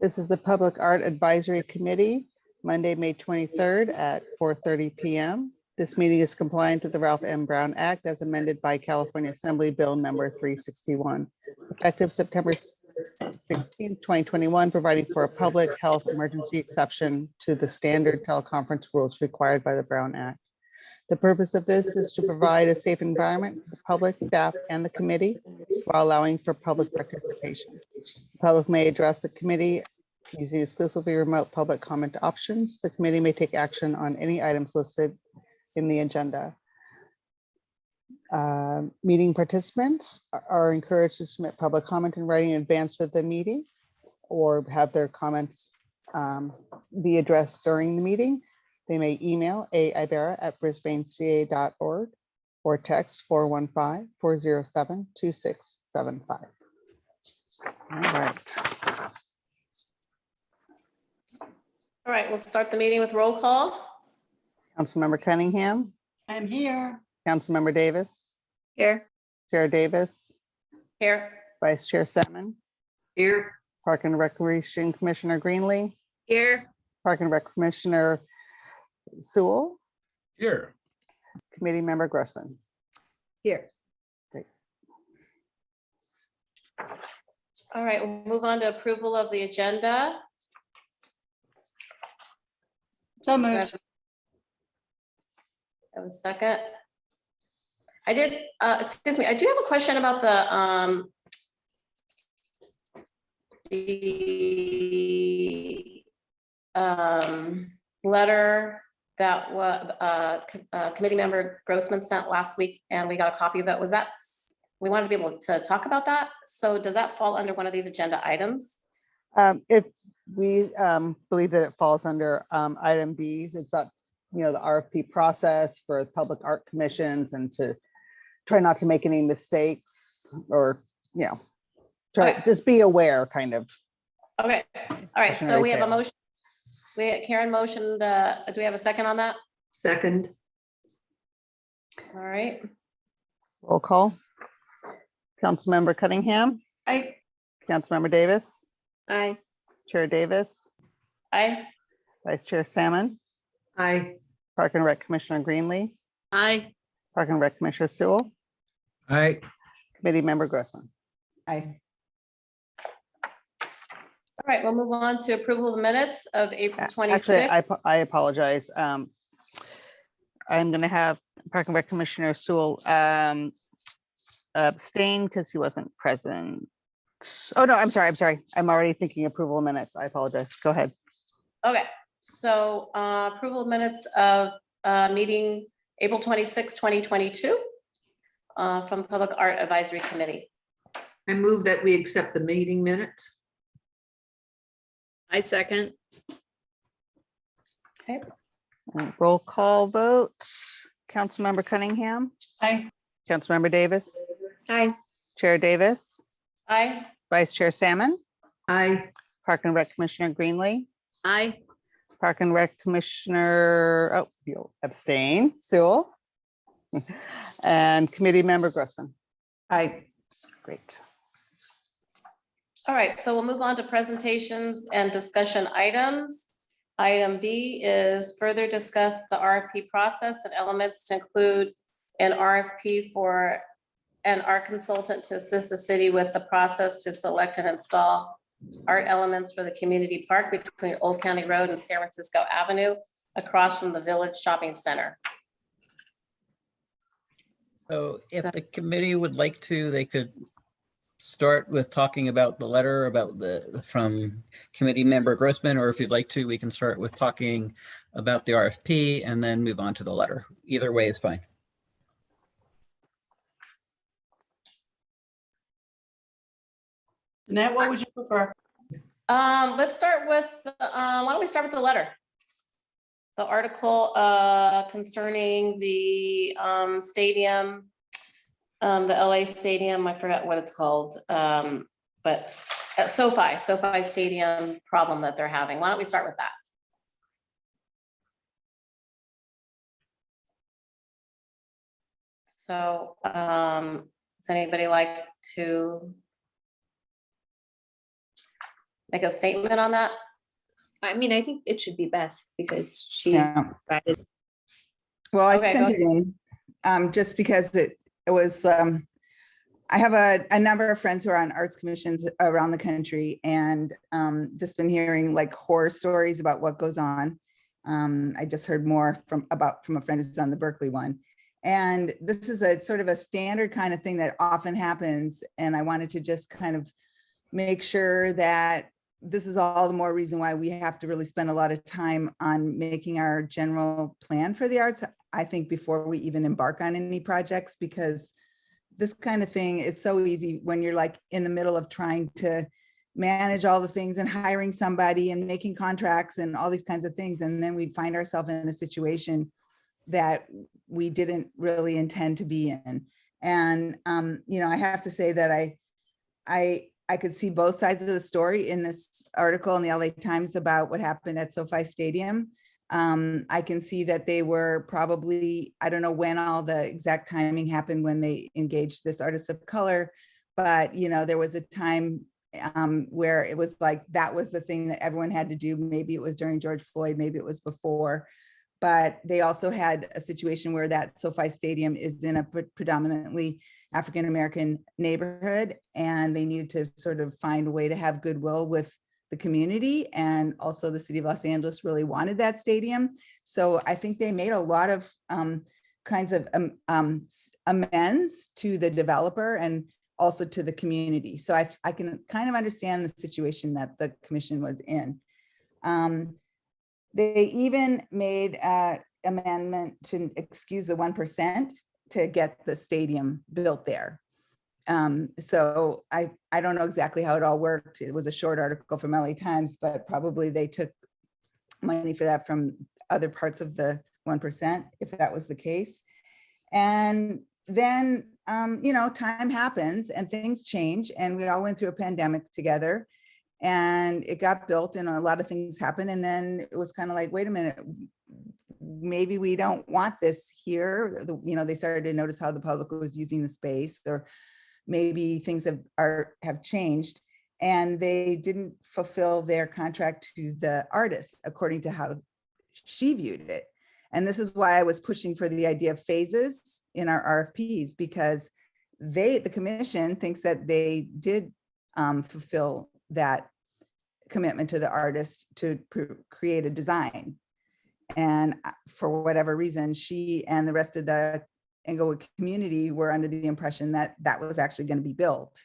This is the Public Art Advisory Committee, Monday, May 23rd at 4:30 p.m. This meeting is compliant with the Ralph M. Brown Act as amended by California Assembly Bill number 361, effective September 16, 2021, providing for a public health emergency exception to the standard teleconference rules required by the Brown Act. The purpose of this is to provide a safe environment for the public, staff, and the committee while allowing for public participation. The public may address the committee using exclusively remote public comment options. The committee may take action on any items listed in the agenda. Meeting participants are encouraged to submit public comment in writing in advance of the meeting or have their comments be addressed during the meeting. They may email aibera@brisbaneca.org or text 415-407-2675. All right. All right, we'll start the meeting with roll call. Councilmember Cunningham. I'm here. Councilmember Davis. Here. Chair Davis. Here. Vice Chair Salmon. Here. Park and Recreation Commissioner Greenlee. Here. Park and Rec Commissioner Sewell. Here. Committee Member Grossman. Here. Great. All right, we'll move on to approval of the agenda. So moved. Have a second. I do have a question about the letter that committee member Grossman sent last week, and we got a copy of it. We wanted to be able to talk about that. So does that fall under one of these agenda items? If we believe that it falls under item B, it's about, the RFP process for public art commissions and to try not to make any mistakes or, Okay. just be aware kind of. Okay, all right, so we have a motion. Karen motioned, do we have a second on that? Second. All right, Roll call. Councilmember Cunningham. Aye. Councilmember Davis. aye. Chair Davis. Aye. Vice Chair Salmon. Aye. Park and Rec Commissioner Greenlee. Aye. Park and Rec Commissioner Sewell. Aye. Committee Member Grossman. Aye. All right, we'll move on to approval of the minutes of April Actually, 26th. I apologize. I'm going to have Park and Rec Commissioner Sewell abstain because he wasn't present. Oh, no, I'm sorry. I'm already thinking approval of minutes. I apologize. Go ahead. Okay, so approval of minutes of meeting April 26, 2022 from Public Art Advisory Committee. I move that we accept the meeting minutes. I second. Okay, Roll call vote. Councilmember Cunningham. Aye. Councilmember Davis. Aye. Chair Davis. aye. Vice Chair Salmon. Aye. Park and Rec Commissioner Greenlee. Aye. Park and Rec Commissioner, you'll abstain, Sewell. And Committee Member Grossman. Aye. Great. All right, so we'll move on to presentations and discussion items. Item B is further discuss the RFP process and elements to include an RFP for an art consultant to assist the city with the process to select and install art elements for the community park between Old County Road and San Francisco Avenue across from the Village Shopping Center. So if the committee would like to, they could start with talking about the letter from committee member Grossman, or if you'd like to, we can start with talking about the RFP and then move on to the letter. Either way is fine. Annette, what would you prefer? Let's start with, why don't we start with the letter? The article concerning the stadium, the LA Stadium, I forgot what it's called, but SoFi Stadium problem that they're having. Why don't we start with that? So does anybody like to make a statement on that? I mean, I think it should be Beth because she Yeah. provided. Well, I Okay, sent go it in, just because it was, I have a number of friends who are on arts commissions around the country and just been hearing like horror stories about what goes on. I just heard more from a friend who's on the Berkeley one. And this is a sort of a standard kind of thing that often happens. And I wanted to just kind of make sure that this is all the more reason why we have to really spend a lot of time on making our general plan for the arts, I think, before we even embark on any projects, because this kind of thing, it's so easy when you're like in the middle of trying to manage all the things and hiring somebody and making contracts and all these kinds of things. And then we find ourselves in a situation that we didn't really intend to be in. And, I have to say that I could see both sides of the story in this article in the LA Times about what happened at SoFi Stadium. I can see that they were probably, I don't know when all the exact timing happened when they engaged this artist of color, but there was a time where it was like, that was the thing that everyone had to do. Maybe it was during George Floyd, maybe it was before, but they also had a situation where that SoFi Stadium is in a predominantly African-American neighborhood, and they needed to sort of find a way to have goodwill with the community. And also the city of Los Angeles really wanted that stadium. So I think they made a lot of kinds of amends to the developer and also to the community. So I can kind of understand the situation that the commission was in. They even made an amendment to excuse the 1% to get the stadium built there. So I don't know exactly how it all worked. It was a short article from LA Times, but probably they took money for that from other parts of the 1%, if that was the case. And then, time happens and things change, and we all went through a pandemic together, and it got built and a lot of things happened. And then it was kind of like, wait a minute, maybe we don't want this here. They started to notice how the public was using the space, or maybe things have changed, and they didn't fulfill their contract to the artist according to how she viewed it. And this is why I was pushing for the idea of phases in our RFPs, because the commission thinks that they did fulfill that commitment to the artist to create a design. And for whatever reason, she and the rest of the Englewood community were under the impression that that was actually going to be built.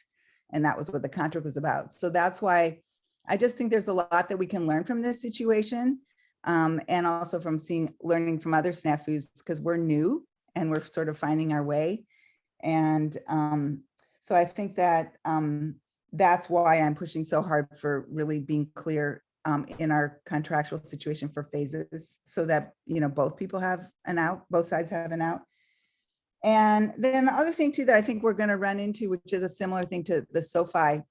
And that was what the contract was about. So that's why I just think there's a lot that we can learn from this situation. And also from learning from other snafus, because we're new and we're sort of finding our way. And so I think that that's why I'm pushing so hard for really being clear in our contractual situation for phases, so that, both people have an out, both sides have an out. And then the other thing too, that I think we're going to run into, which is a similar thing to the SoFi,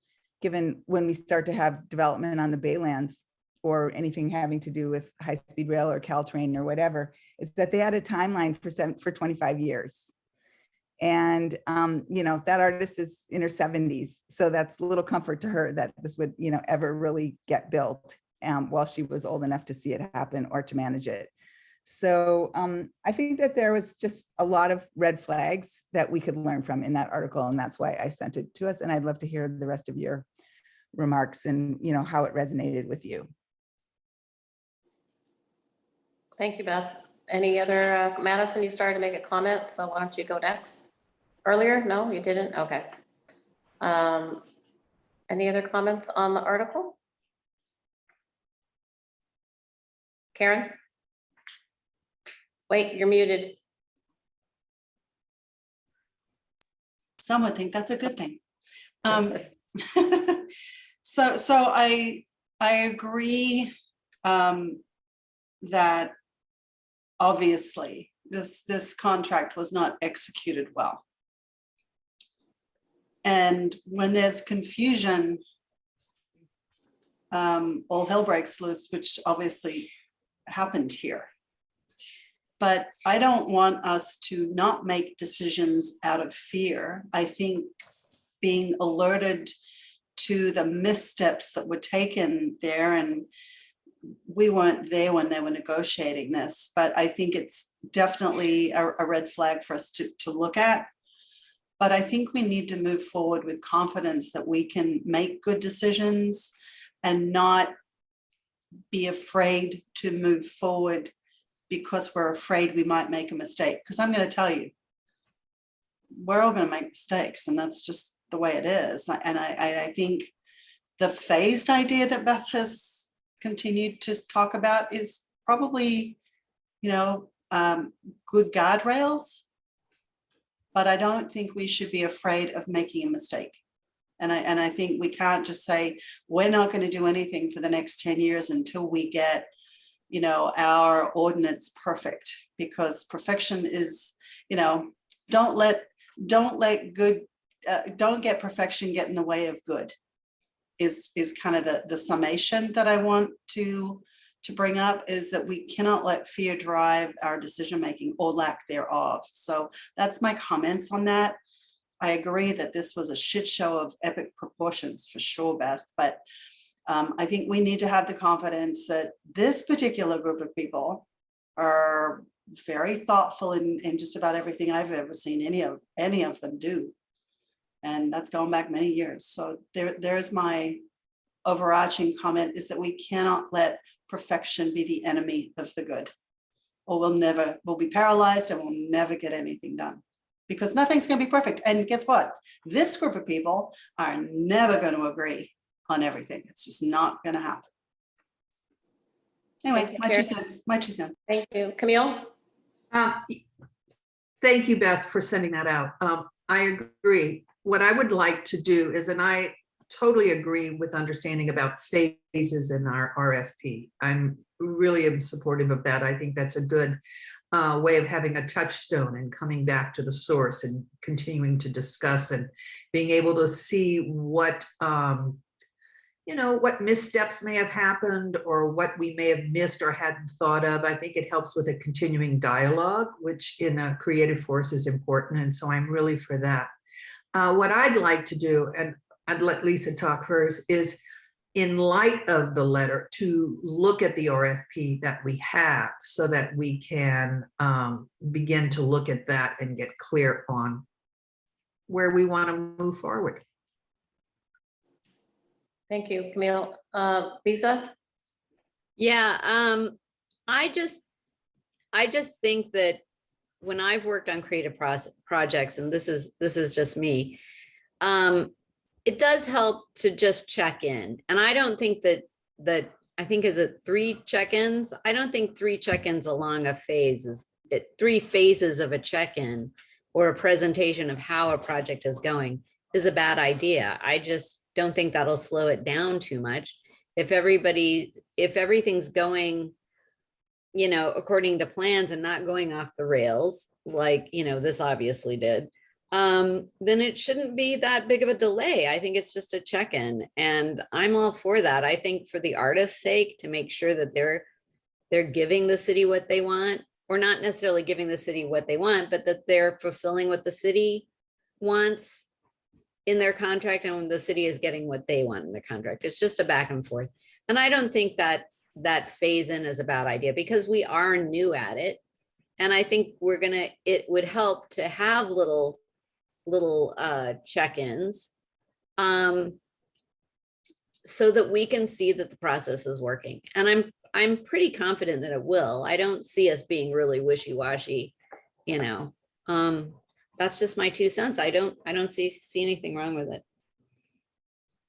given when we start to have development on the Baylands or anything having to do with high-speed rail or Caltrain or whatever, is that they had a timeline for 25 years. And, that artist is in her 70s. So that's a little comfort to her that this would, ever really get built while she was old enough to see it happen or to manage it. So I think that there was just a lot of red flags that we could learn from in that article. And that's why I sent it to us. And I'd love to hear the rest of your remarks and, how it resonated with you. Thank you, Beth. Any other, Madison, you started to make a comment, so why don't you go next? Earlier? No, you didn't? Okay. Any other comments on the article? Karen? Wait, you're muted. Some would think that's a good thing. So I agree that obviously this contract was not executed well. And when there's confusion, all hell breaks loose, which obviously happened here. But I don't want us to not make decisions out of fear. I think being alerted to the missteps that were taken there. And we weren't there when they were negotiating this, but I think it's definitely a red flag for us to look at. But I think we need to move forward with confidence that we can make good decisions and not be afraid to move forward because we're afraid we might make a mistake. Because I'm going to tell you, we're all going to make mistakes, and that's just the way it is. And I think the phased idea that Beth has continued to talk about is probably, good guardrails, but I don't think we should be afraid of making a mistake. And I think we can't just say, we're not going to do anything for the next 10 years until we get, our ordinance perfect, because perfection is, don't get perfection get in the way of good is kind of the summation that I want to bring up, is that we cannot let fear drive our decision-making or lack thereof. So that's my comments on that. I agree that this was a shit show of epic proportions for sure, Beth, but I think we need to have the confidence that this particular group of people are very thoughtful in just about everything I've ever seen any of them do. And that's going back many years. So there's my overarching comment, is that we cannot let perfection be the enemy of the good, or we'll be paralyzed and we'll never get anything done, because nothing's going to be perfect. And guess what? This group of people are never going to agree on everything. It's just not going to happen. Anyway, my two cents. Thank you. Camille? Thank you, Beth, for sending that out. I agree. What I would like to do is, and I totally agree with understanding about phases in our RFP. I'm really am supportive of that. I think that's a good way of having a touchstone and coming back to the source and continuing to discuss and being able to see what what missteps may have happened or what we may have missed or hadn't thought of. I think it helps with a continuing dialogue, which in a creative force is important. And so I'm really for that. What I'd like to do, and I'd let Lisa talk first, is in light of the letter to look at the RFP that we have so that we can begin to look at that and get clear on where we want to move forward. Thank you, Camille. Lisa? Yeah, I just think that when I've worked on creative projects, and this is just me, it does help to just check in. And I don't think that I think, is it 3 check-ins? I don't think 3 check-ins along a phase is 3 phases of a check-in or a presentation of how a project is going is a bad idea. I just don't think that'll slow it down too much. If everything's going, according to plans and not going off the rails, like, this obviously did, then it shouldn't be that big of a delay. I think it's just a check-in, and I'm all for that. I think for the artist's sake, to make sure that they're giving the city what they want, or not necessarily giving the city what they want, but that they're fulfilling what the city wants in their contract, and when the city is getting what they want in the contract. It's just a back and forth. And I don't think that phase in is a bad idea, because we are new at it. And I think it would help to have little check-ins so that we can see that the process is working. And I'm pretty confident that it will. I don't see us being really wishy-washy, that's just my 2 cents. I don't see anything wrong with it.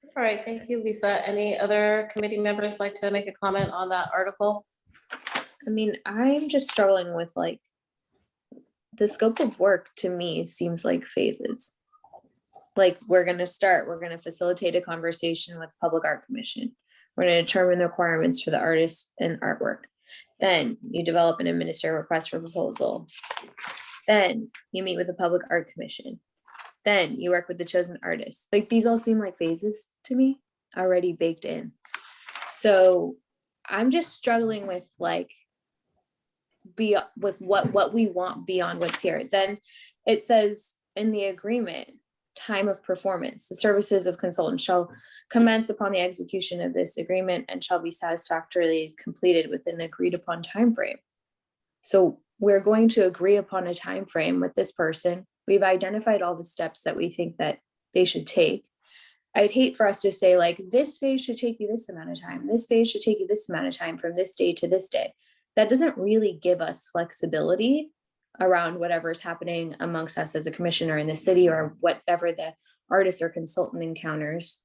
All right, thank you, Lisa. Any other committee members like to make a comment on that article? I mean, I'm just struggling with the scope of work to me seems like phases. Like, we're going to facilitate a conversation with Public Art Commission. We're going to determine the requirements for the artist and artwork. Then you develop and administer a request for proposal. Then you meet with the Public Art Commission. Then you work with the chosen artist. Like, these all seem like phases to me, already baked in. So I'm just struggling with what we want beyond what's here. Then it says in the agreement time of performance. The services of consultants shall commence upon the execution of this agreement and shall be satisfactorily completed within the agreed upon time frame. So we're going to agree upon a time frame with this person. We've identified all the steps that we think that they should take. I'd hate for us to say like, this phase should take you this amount of time. This phase should take you this amount of time from this day to this day. That doesn't really give us flexibility around whatever's happening amongst us as a commissioner in the city or whatever the artist or consultant encounters.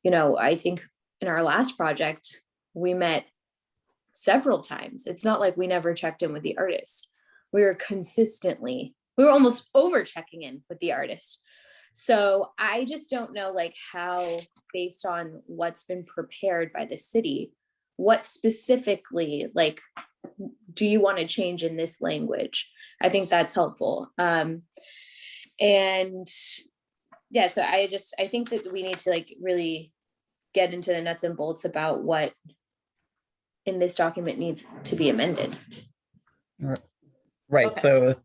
You know, I think in our last project, we met several times. It's not like we never checked in with the artist. We were almost over checking in with the artist. So I just don't know like how, based on what's been prepared by the city, what specifically, like, do you want to change in this language? I think that's helpful. And yeah, so I think that we need to like really get into the nuts and bolts about what in this document needs to be amended. Right, Okay. so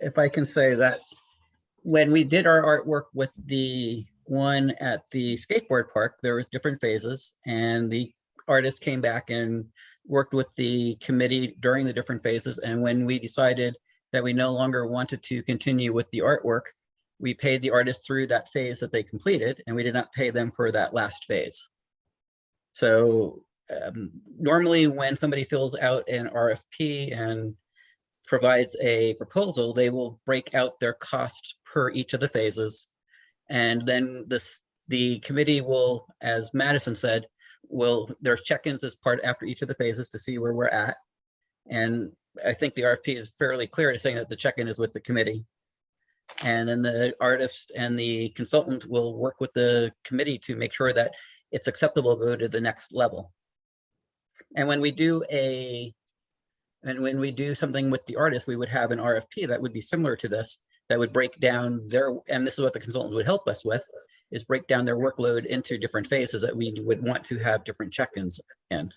if I can say that when we did our artwork with the one at the skateboard park, there was different phases and the artist came back and worked with the committee during the different phases. And when we decided that we no longer wanted to continue with the artwork, we paid the artist through that phase that they completed, and we did not pay them for that last phase. So normally when somebody fills out an RFP and provides a proposal, they will break out their cost per each of the phases. And then the committee will, as Madison said, there's check-ins as part after each of the phases to see where we're at. And I think the RFP is fairly clear to saying that the check-in is with the committee. And then the artist and the consultant will work with the committee to make sure that it's acceptable to go to the next level. And when we do something with the artist, we would have an RFP that would be similar to this, that would break down and this is what the consultants would help us with, is break down their workload into different phases that we would want to have different check-ins in.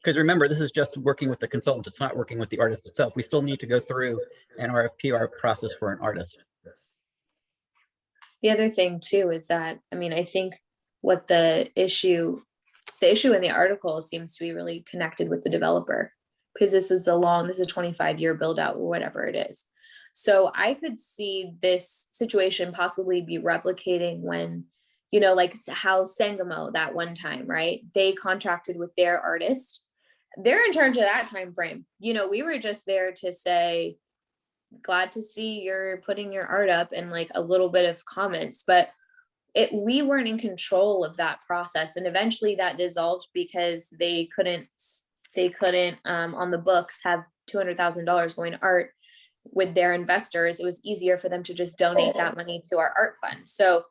Because remember, this is just working with the consultant. It's not working with the artist itself. We still need to go through an RFP process for an artist. The other thing too is that, I mean, I think what the issue in the article seems to be really connected with the developer, because this is a 25-year build out or whatever it is. So I could see this situation possibly be replicating when, you know, like how Sangamo that one time, right? They contracted with their artist. They're in charge of that time frame. You know, we were just there to say, glad to see you're putting your art up and like a little bit of comments, but we weren't in control of that process. And eventually that dissolved because they couldn't on the books have $200,000 going to art with their investors. It was easier for them to just donate that money to our art fund. So,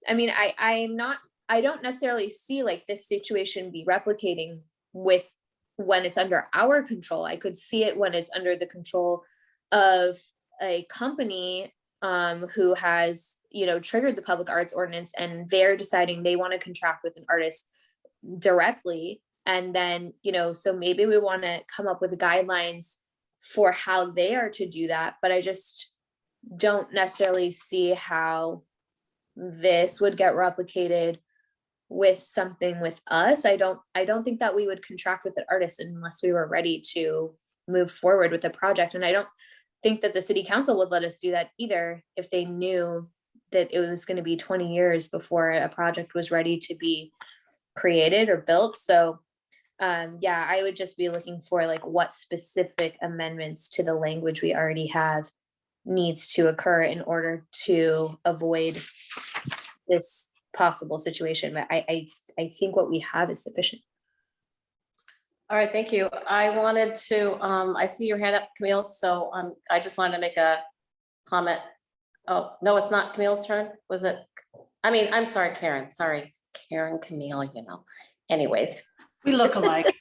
I mean, I don't necessarily see like this situation be replicating with when it's under our control. I could see it when it's under the control of a company who has, you know, triggered the public arts ordinance and they're deciding they want to contract with an artist directly. And then, you know, so maybe we want to come up with guidelines for how they are to do that. But I just don't necessarily see how this would get replicated with something with us. I don't think that we would contract with an artist unless we were ready to move forward with the project. And I don't think that the city council would let us do that either if they knew that it was going to be 20 years before a project was ready to be created or built. So yeah, I would just be looking for like what specific amendments to the language we already have needs to occur in order to avoid this possible situation. But I think what we have is sufficient. All right, thank you. I wanted to, I see your hand up, Camille, so I just wanted to make a comment. Oh, no, it's not Camille's turn, was it? I mean, I'm sorry, Karen, Karen, Camille, you know. Anyways. We look alike.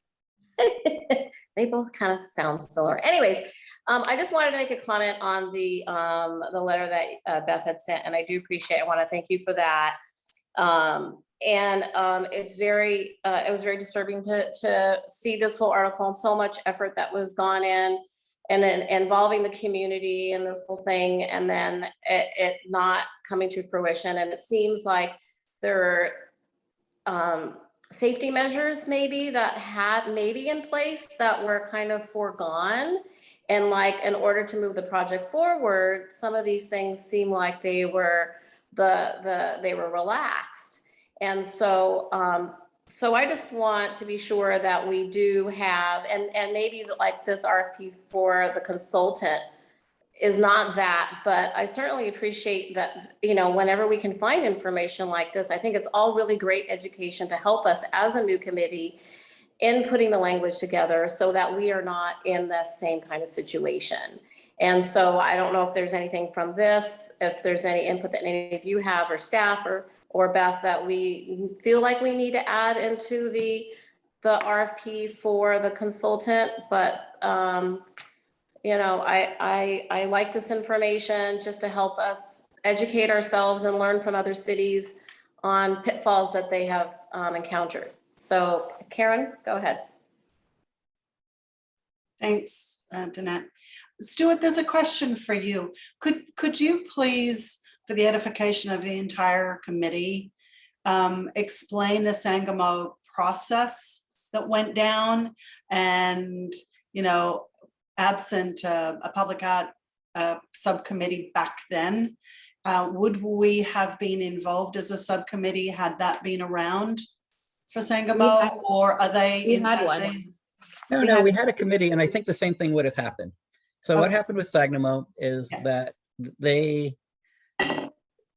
They both kind of sound similar. Anyways, I just wanted to make a comment on the letter that Beth had sent, and I do appreciate, I want to thank you for that. It's very, it was very disturbing to see this whole article and so much effort that was gone in and then involving the community in this whole thing, and then it not coming to fruition. And it seems like there are safety measures maybe that had maybe in place that were kind of foregone. And like, in order to move the project forward, some of these things seem like they were they were relaxed. And so so I just want to be sure that we do have, and maybe like this RFP for the consultant is not that, but I certainly appreciate that, you know, whenever we can find information like this, I think it's all really great education to help us as a new committee in putting the language together so that we are not in the same kind of situation. And so I don't know if there's anything from this, if there's any input that any of you have, or staff, or Beth, that we feel like we need to add into the RFP for the consultant. But you know, I like this information just to help us educate ourselves and learn from other cities on pitfalls that they have encountered. So Karen, go ahead. Thanks, Danette. Stuart, there's a question for you. Could you please, for the edification of the entire committee, explain the Sangamo process that went down? And, you know, absent a public art subcommittee back then, would we have been involved as a subcommittee had that been around for Sangamo, or are they? We had one. No, we had a committee, and I think the same thing would have happened. So what Okay. happened with Sagamore is Yeah. that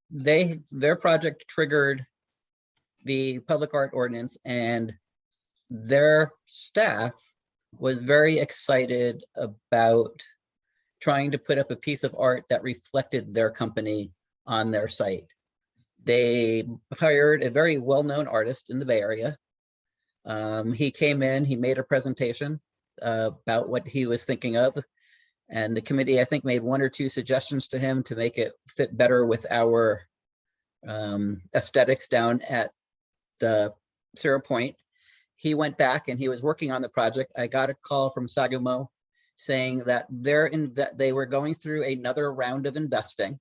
their project triggered the public art ordinance, and their staff was very excited about trying to put up a piece of art that reflected their company on their site. They hired a very well-known artist in the Bay Area. He came in, he made a presentation about what he was thinking of. And the committee, I think, made 1 or 2 suggestions to him to make it fit better with our aesthetics down at the 0 Point. He went back and he was working on the project. I got a call from Sagamore saying that they were going through another round of investing,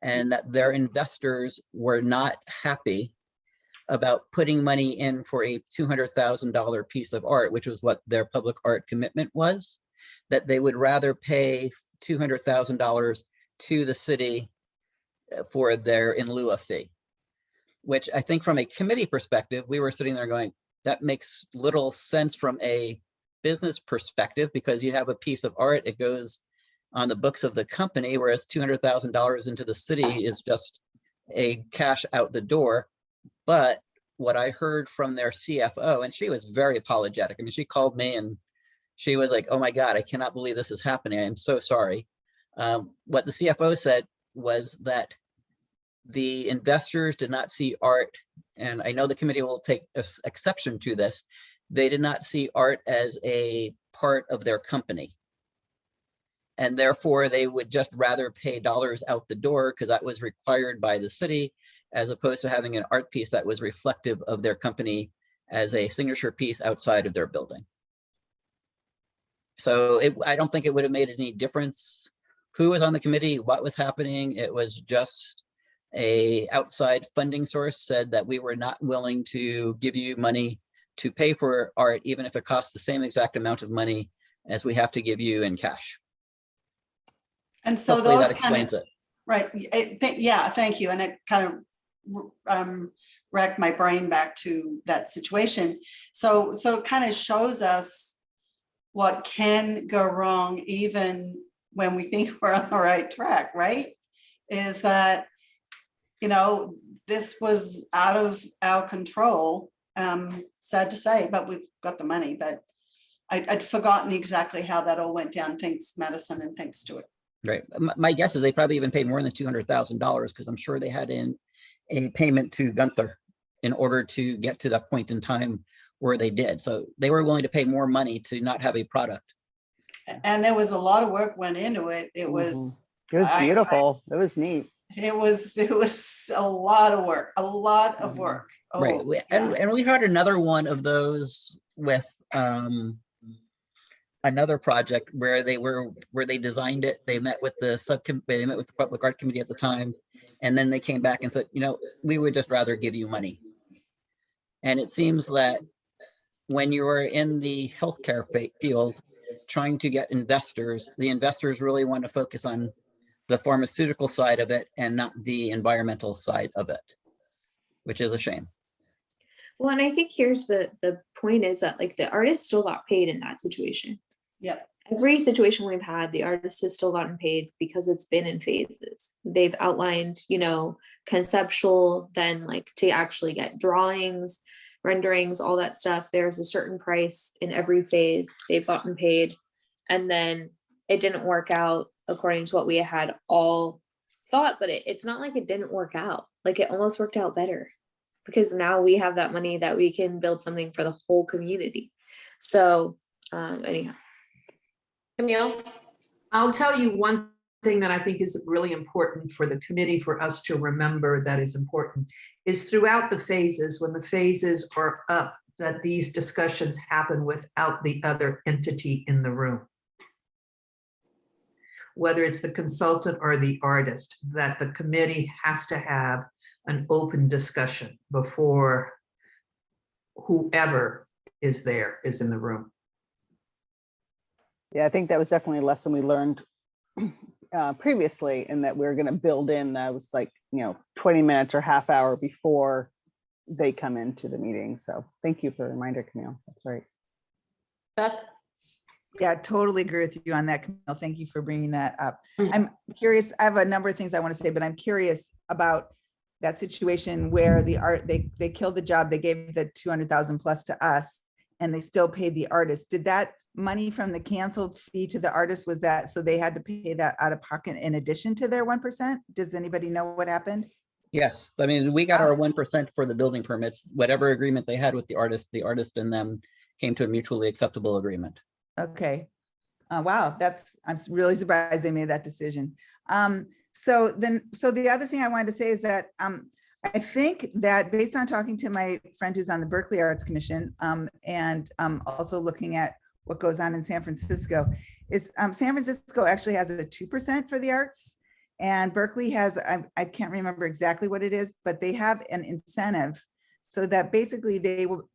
and that their investors were not happy about putting money in for a $200,000 piece of art, which was what their public art commitment was, that they would rather pay $200,000 to the city for their in lieu of fee, which I think from a committee perspective, we were sitting there going, that makes little sense from a business perspective, because you have a piece of art, it goes on the books of the company, whereas $200,000 into the city is just a cash out the door. But what I heard from their CFO, and she was very apologetic. I mean, she called me and she was like, oh my God, I cannot believe this is happening. I'm so sorry. What the CFO said was that the investors did not see art, and I know the committee will take exception to this, they did not see art as a part of their company. And therefore they would just rather pay dollars out the door because that was required by the city, as opposed to having an art piece that was reflective of their company as a signature piece outside of their building. So I don't think it would have made any difference who was on the committee, what was happening. It was just a outside funding source said that we were not willing to give you money to pay for art, even if it costs the same exact amount of money as we have to give you in cash. And so Hopefully those that explains it. right. Yeah, thank you. And it kind of racked my brain back to that situation. So it kind of shows us what can go wrong even when we think we're on the right track, right? Is that, you know, this was out of our control. Sad to say, but we've got the money. But I'd forgotten exactly how that all went down. Thanks, Madison, and thanks, Stuart. Right. My guess is they probably even paid more than $200,000, because I'm sure they had in a payment to Gunther in order to get to that point in time where they did. So they were willing to pay more money to not have a product. And there was a lot of work went into it. It was beautiful. It was neat. It was a lot of work, Oh, Right. And we had another one of those with another project where they designed it. They met with the subcommittee, they met with the Public Art Committee at the time. And then they came back and said, we would just rather give you money. And it seems that when you are in the healthcare field, trying to get investors, the investors really want to focus on the pharmaceutical side of it and not the environmental side of it, which is a shame. Well, and I think here's the point is that like the artist still got paid in that situation. Yep. Every situation we've had, the artist has still gotten paid because it's been in phases. They've outlined, conceptual, then like to actually get drawings, renderings, all that stuff. There's a certain price in every phase. They've gotten paid. And then it didn't work out according to what we had all thought, but it's not like it didn't work out. Like it almost worked out better because now we have that money that we can build something for the whole community. So anyhow. Camille? I'll tell you one thing that I think is really important for the committee for us to remember that is important is throughout the phases, when the phases are up, that these discussions happen without the other entity in the room. Whether it's the consultant or the artist, that the committee has to have an open discussion before whoever is there is in the room. Yeah, I think that was definitely a lesson we learned previously, in that we were going to build in those 20 minutes or half hour before they come into the meeting. So thank you for the reminder, Camille. That's right. Beth? Yeah, totally agree with you on that, Camille. Thank you for bringing that up. I'm curious, I have a number of things I want to say, but I'm curious about that situation where they killed the job, they gave the 200,000 plus to us, and they still paid the artist. Did that money from the canceled fee to the artist, was that so they had to pay that out of pocket in addition to their 1%? Does anybody know what happened? Yes, I mean, we got our 1% for the building permits. Whatever agreement they had with the artist and them came to a mutually acceptable agreement. Okay. Wow, I'm really surprised they made that decision. So the other thing I wanted to say is that I think that based on talking to my friend who's on the Berkeley Arts Commission, and also looking at what goes on in San Francisco, is San Francisco actually has a 2% for the arts, and Berkeley has, I can't remember exactly what it is, but they have an incentive so that basically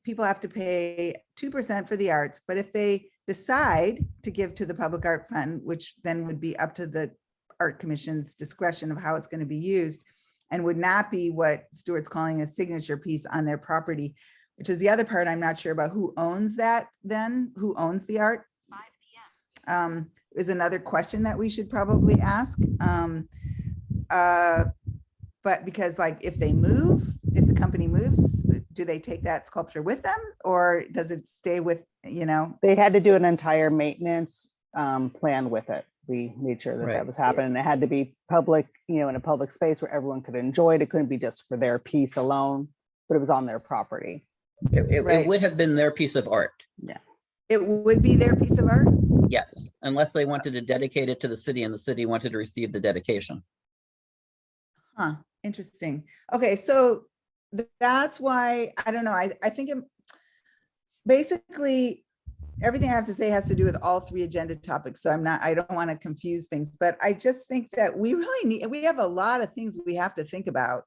people have to pay 2% for the arts, but if they decide to give to the Public Art Fund, which then would be up to the Art Commission's discretion of how it's going to be used, and would not be what Stuart's calling a signature piece on their property, which is the other part I'm not sure about. Who owns that then? Who owns the art? 5 p.m. Is another question that we should probably ask. But because if they move, if the company moves, do they take that sculpture with them, or does it stay with, They had to do an entire maintenance plan with it. We made sure that Right. that was happening. It had to be public, in a public space where everyone could enjoy it. It couldn't be just for their piece alone, but it was on their property. It Right. would have been their piece of art. It would be their piece of art? Yes, unless they wanted to dedicate it to the city and the city wanted to receive the dedication. Huh, interesting. Okay, so that's why, I don't know, I think basically everything I have to say has to do with all 3 agenda topics. So I don't want to confuse things, but I just think that we have a lot of things we have to think about.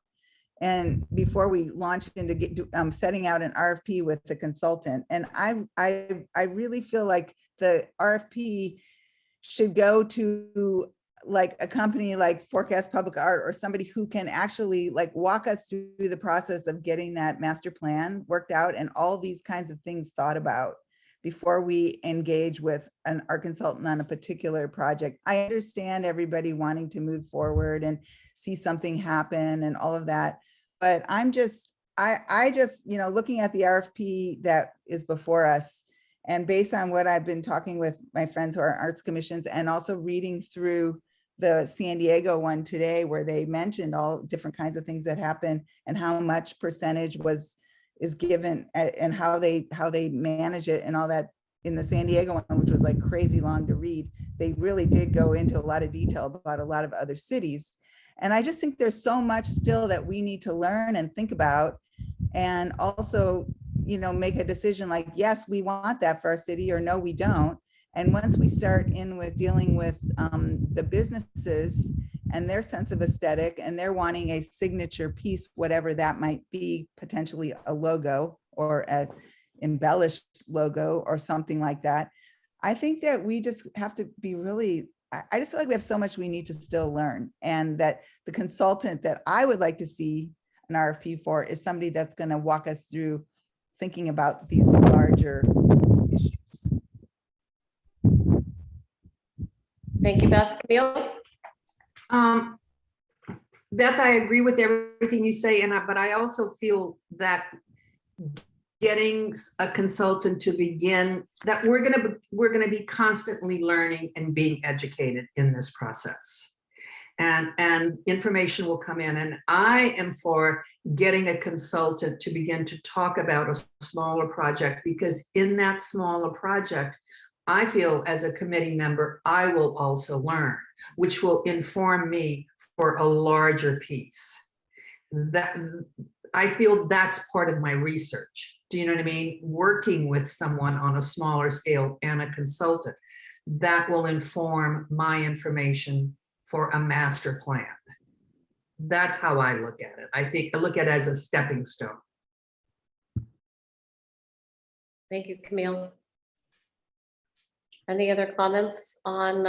And before we launch into setting out an RFP with the consultant, and I really feel like the RFP should go to a company like Forecast Public Art, or somebody who can actually walk us through the process of getting that master plan worked out and all these kinds of things thought about before we engage with an art consultant on a particular project. I understand everybody wanting to move forward and see something happen and all of that, but I just, looking at the RFP that is before us, and based on what I've been talking with my friends who are arts commissions, and also reading through the San Diego one today, where they mentioned all different kinds of things that happen and how much percentage is given and how they manage it and all that. In the San Diego one, which was crazy long to read, they really did go into a lot of detail about a lot of other cities. And I just think there's so much still that we need to learn and think about, and also, make a decision yes, we want that for our city, or no, we don't. And once we start in with dealing with the businesses and their sense of aesthetic, and they're wanting a signature piece, whatever that might be, potentially a logo or a embellished logo or something like that. I think that we just have to be really, I just feel like we have so much we need to still learn, and that the consultant that I would like to see an RFP for is somebody that's going to walk us through thinking about these larger issues. Thank you, Beth. Camille? Beth, I agree with everything you say, but I also feel that getting a consultant to begin, that we're gonna be constantly learning and being educated in this process. And information will come in. And I am for getting a consultant to begin to talk about a smaller project, because in that smaller project, I feel as a committee member, I will also learn, which will inform me for a larger piece. That I feel that's part of my research. Do you know what I mean? Working with someone on a smaller scale and a consultant, that will inform my information for a master plan. That's how I look at it. I look at it as a stepping stone. Thank you, Camille. Any other comments on,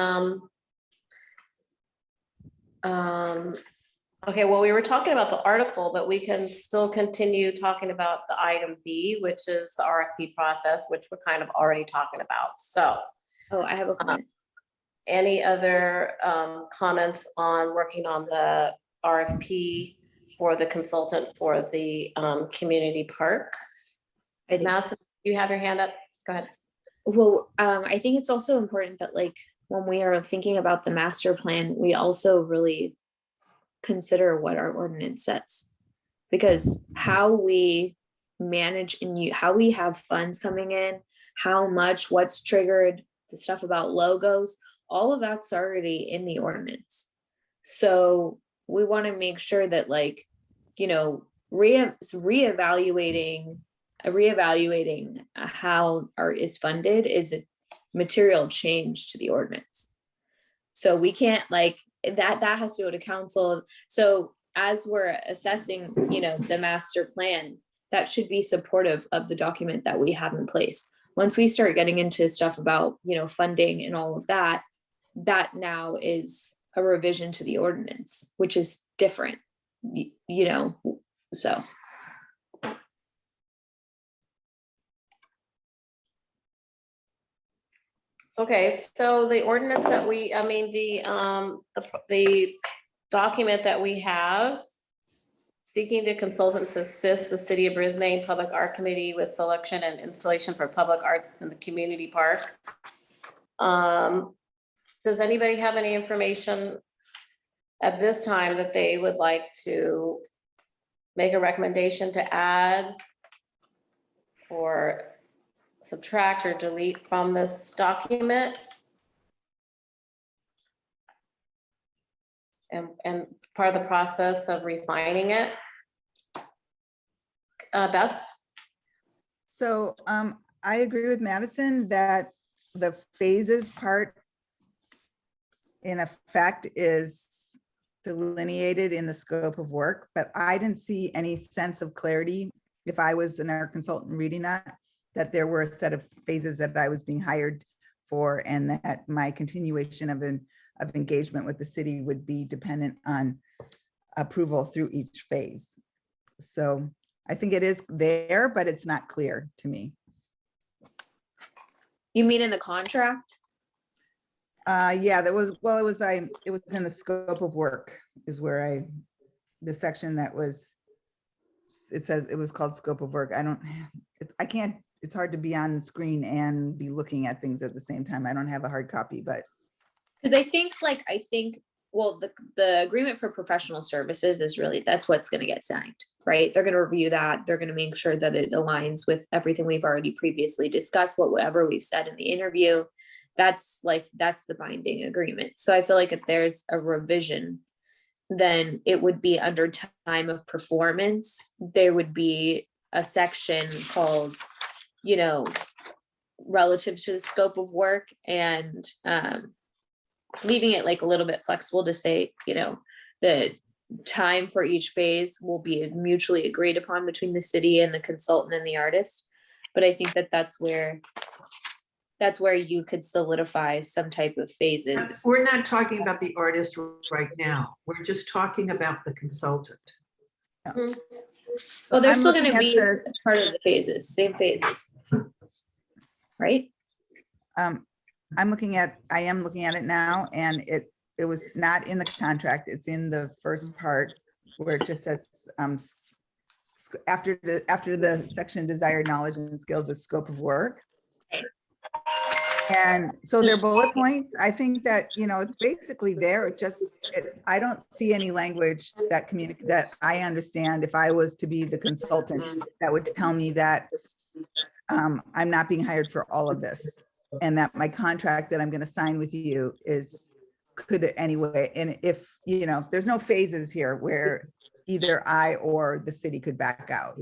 okay, well, we were talking about the article, but we can still continue talking about the item B, which is the RFP process, which we're kind of already talking about. So Oh, I have a comment. any other comments on working on the RFP for the consultant for the community park? I do. Madison, you have your hand up. Go ahead. Well, I think it's also important that, like, when we are thinking about the master plan, we also really consider what our ordinance says, because how we manage and how we have funds coming in, how much, what's triggered, the stuff about logos, all of that's already in the ordinance. So we want to make sure that, like, you know, reevaluating how art is funded is a material change to the ordinance. So we can't, like, that has to go to council. So as we're assessing, you know, the master plan, that should be supportive of the document that we have in place. Once we start getting into stuff about, you know, funding and all of that, that now is a revision to the ordinance, which is different, you know, so. Okay, so the ordinance that the document that we have, seeking the consultants to assist the City of Brisbane Public Art Committee with selection and installation for public art in the community park. Does anybody have any information at this time that they would like to make a recommendation to add or subtract or delete from this document? And part of the process of refining it? Beth? So I agree with Madison that the phases part in effect is delineated in the scope of work, but I didn't see any sense of clarity if I was an art consultant reading that there were a set of phases that I was being hired for, and that my continuation of engagement with the city would be dependent on approval through each phase. So I think it is there, but it's not clear to me. You mean in the contract? Yeah, that was, well, it was in the scope of work is where the section that was, it says it was called scope of work. I can't, it's hard to be on the screen and be looking at things at the same time. I don't have a hard copy, but. Because I think, well, the agreement for professional services is really, that's what's going to get signed, right? They're going to review that. They're going to make sure that it aligns with everything we've already previously discussed, whatever we've said in the interview. That's the binding agreement. So I feel like if there's a revision, then it would be under time of performance. There would be a section called, you know, relative to the scope of work, and leaving it like a little bit flexible to say, the time for each phase will be mutually agreed upon between the city and the consultant and the artist. But I think that that's where you could solidify some type of phases. We're not talking about the artist right now. We're just talking about the consultant. Well, So they're I'm still gonna looking at be this, part of the phases, same phases. Right? I am looking at it now, and it was not in the contract. It's in the first part where it just says, after the section desired knowledge and skills, the scope of work. And so they're bullet points. I think that, it's basically there. I don't see any language that I understand if I was to be the consultant that would tell me that I'm not being hired for all of this, and that my contract that I'm going to sign with you could anyway. And if, there's no phases here where either I or the city could back out.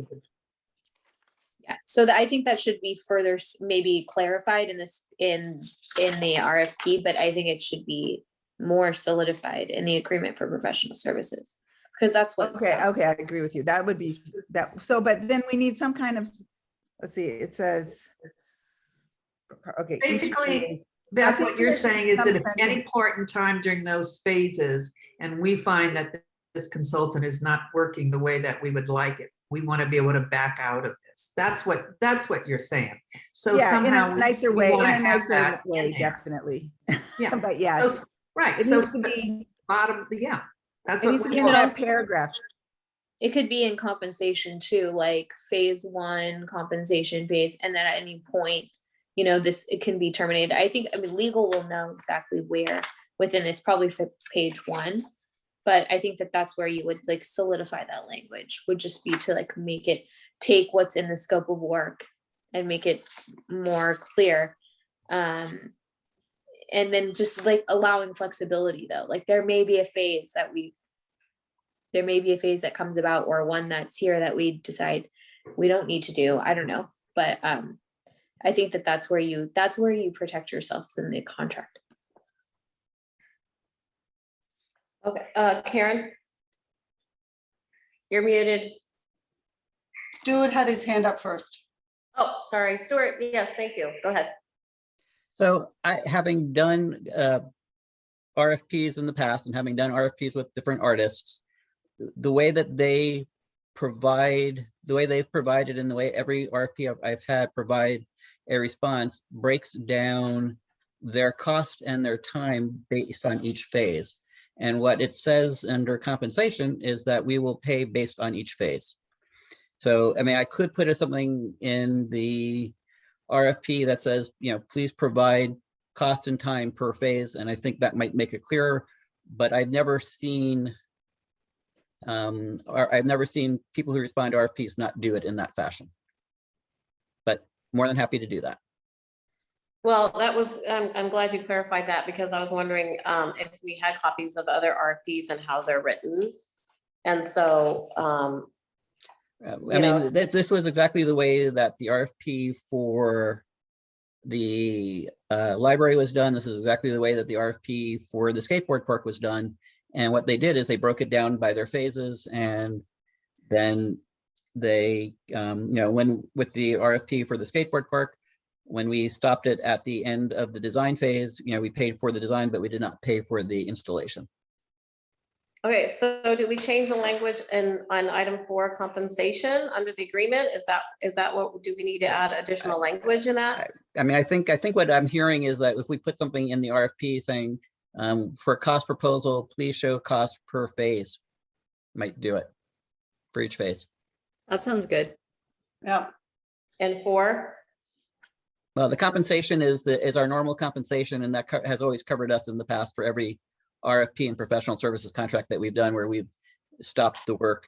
Yeah, so I think that should be further maybe clarified in the RFP, but I think it should be more solidified in the agreement for professional services, because that's what. Okay, I agree with you. That would be that. So, but then we need some kind of, let's see, it says, okay. each Basically, phase- Beth, think what you're there's saying is some that if sense any of- part in time during those phases, and we find that this consultant is not working the way that we would like it, we want to be able to back out of this. That's what you're saying. So Yeah, in somehow a nicer we way, wanna have that in there. definitely. Yeah. But yes, So- Right, it so needs to be, bottom, yeah, that's it what needs to we be in want. that paragraph. It could be in compensation too, like phase 1 compensation phase, and then at any point, it can be terminated. I mean, legal will know exactly where within this, probably for page 1. But I think that that's where you would like solidify that language, would just be to like make it take what's in the scope of work and make it more clear. And then just like allowing flexibility though, like there may be a phase that comes about, or one that's here that we decide we don't need to do. I don't know. But I think that that's where you protect yourselves in the contract. Okay, Karen? You're muted. Stuart had his hand up first. Oh, sorry, Stuart. Yes, thank you. Go ahead. So having done RFPs in the past and having done RFPs with different artists, the way that they've provided and the way every RFP I've had provide a response breaks down their cost and their time based on each phase. And what it says under compensation is that we will pay based on each phase. So, I mean, I could put something in the RFP that says, please provide cost and time per phase. And I think that might make it clearer, but I've never seen people who respond to RFPs not do it in that fashion. But more than happy to do that. Well, I'm glad you clarified that, because I was wondering if we had copies of other RFPs and how they're written. And so, this was exactly the way that the RFP for the library was done. This is exactly the way that the RFP for the skateboard park was done. And what they did is they broke it down by their phases, and then they, with the RFP for the skateboard park, when we stopped it at the end of the design phase, we paid for the design, but we did not pay for the installation. okay, so did we change the language on item 4 compensation under the agreement? Is that what, do we need to add additional language in that? I mean, I think what I'm hearing is that if we put something in the RFP saying for a cost proposal, please show cost per phase, might do it for each phase. That sounds good. Yeah. And 4? Well, the compensation is our normal compensation, and that has always covered us in the past for every RFP and professional services contract that we've done, where we've stopped the work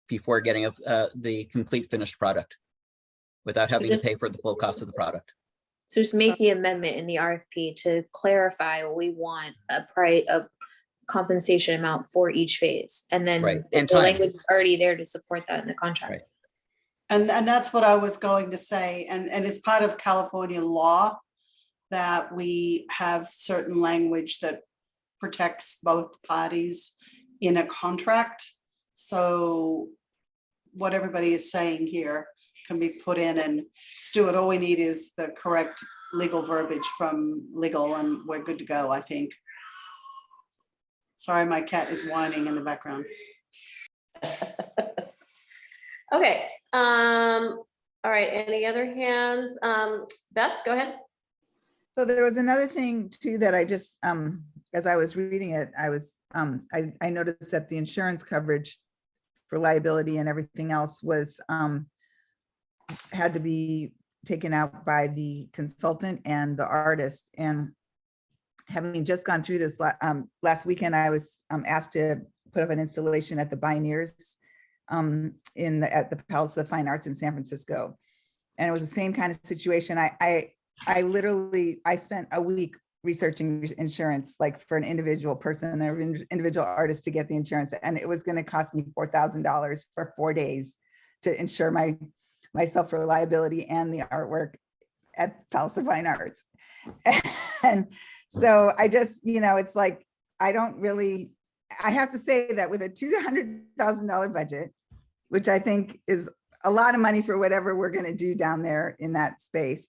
before getting the complete finished product without having to pay for the full cost of the product. So just make the amendment in the RFP to clarify we want a compensation amount for each phase. And then Right, and the time. language is already there to support that in the contract. Right. And that's what I was going to say. And it's part of California law that we have certain language that protects both parties in a contract. So what everybody is saying here can be put in, and Stuart, all we need is the correct legal verbiage from legal and we're good to go, I think. Sorry, my cat is whining in the background. Okay, all right, any other hands? Beth, go ahead. So there was another thing too that I just, as I was reading it, I noticed that the insurance coverage for liability and everything else was, had to be taken out by the consultant and the artist. And having just gone through this last weekend, I was asked to put up an installation at the Bioneers at the Palace of Fine Arts in San Francisco. And it was the same kind of situation. I literally spent a week researching insurance, like for an individual person, an individual artist to get the insurance. And it was going to cost me $4,000 for 4 days to insure myself for liability and the artwork at Palace of Fine Arts. And so I just, it's like, I have to say that with a $200,000 budget, which I think is a lot of money for whatever we're going to do down there in that space.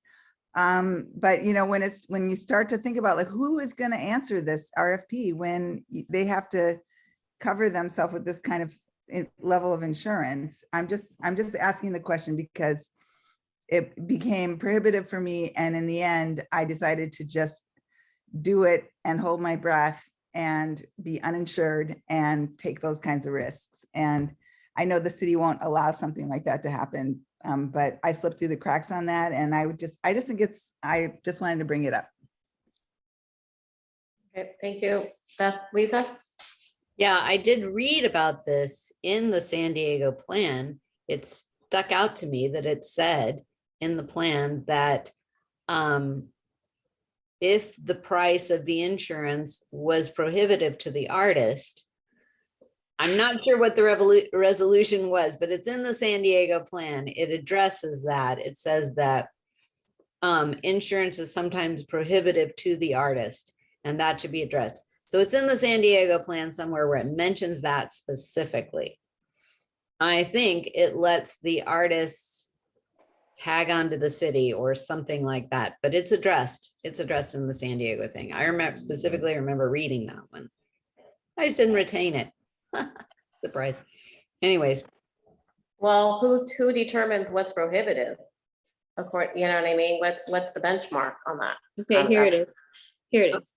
But when you start to think about like, who is going to answer this RFP when they have to cover themselves with this kind of level of insurance, I'm just asking the question because it became prohibitive for me. And in the end, I decided to just do it and hold my breath and be uninsured and take those kinds of risks. And I know the city won't allow something like that to happen, but I slipped through the cracks on that. And I just think I just wanted to bring it up. Okay, thank you. Beth, Lisa? Yeah, I did read about this in the San Diego plan. It stuck out to me that it said in the plan that if the price of the insurance was prohibitive to the artist, I'm not sure what the resolution was, but it's in the San Diego plan. It addresses that. It says that insurance is sometimes prohibitive to the artist, and that should be addressed. So it's in the San Diego plan somewhere where it mentions that specifically. I think it lets the artists tag onto the city or something like that, but it's addressed. It's addressed in the San Diego thing. I remember reading that one. I just didn't retain it. Surprise. Anyways. Well, who determines what's prohibitive? You know what I mean? What's the benchmark on that? Okay, here it is. Here it is.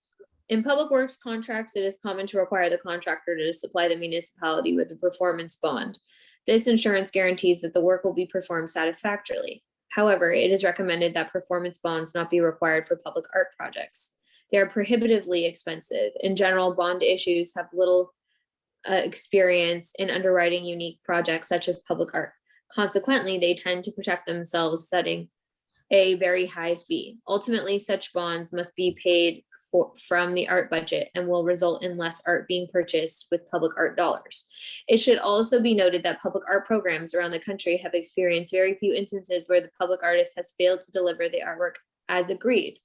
In public works contracts, it is common to require the contractor to supply the municipality with a performance bond. This insurance guarantees that the work will be performed satisfactorily. However, it is recommended that performance bonds not be required for public art projects. They are prohibitively expensive. In general, bond issues have little experience in underwriting unique projects such as public art. Consequently, they tend to protect themselves, setting a very high fee. Ultimately, such bonds must be paid from the art budget and will result in less art being purchased with public art dollars. It should also be noted that public art programs around the country have experienced very few instances where the public artist has failed to deliver the artwork as agreed.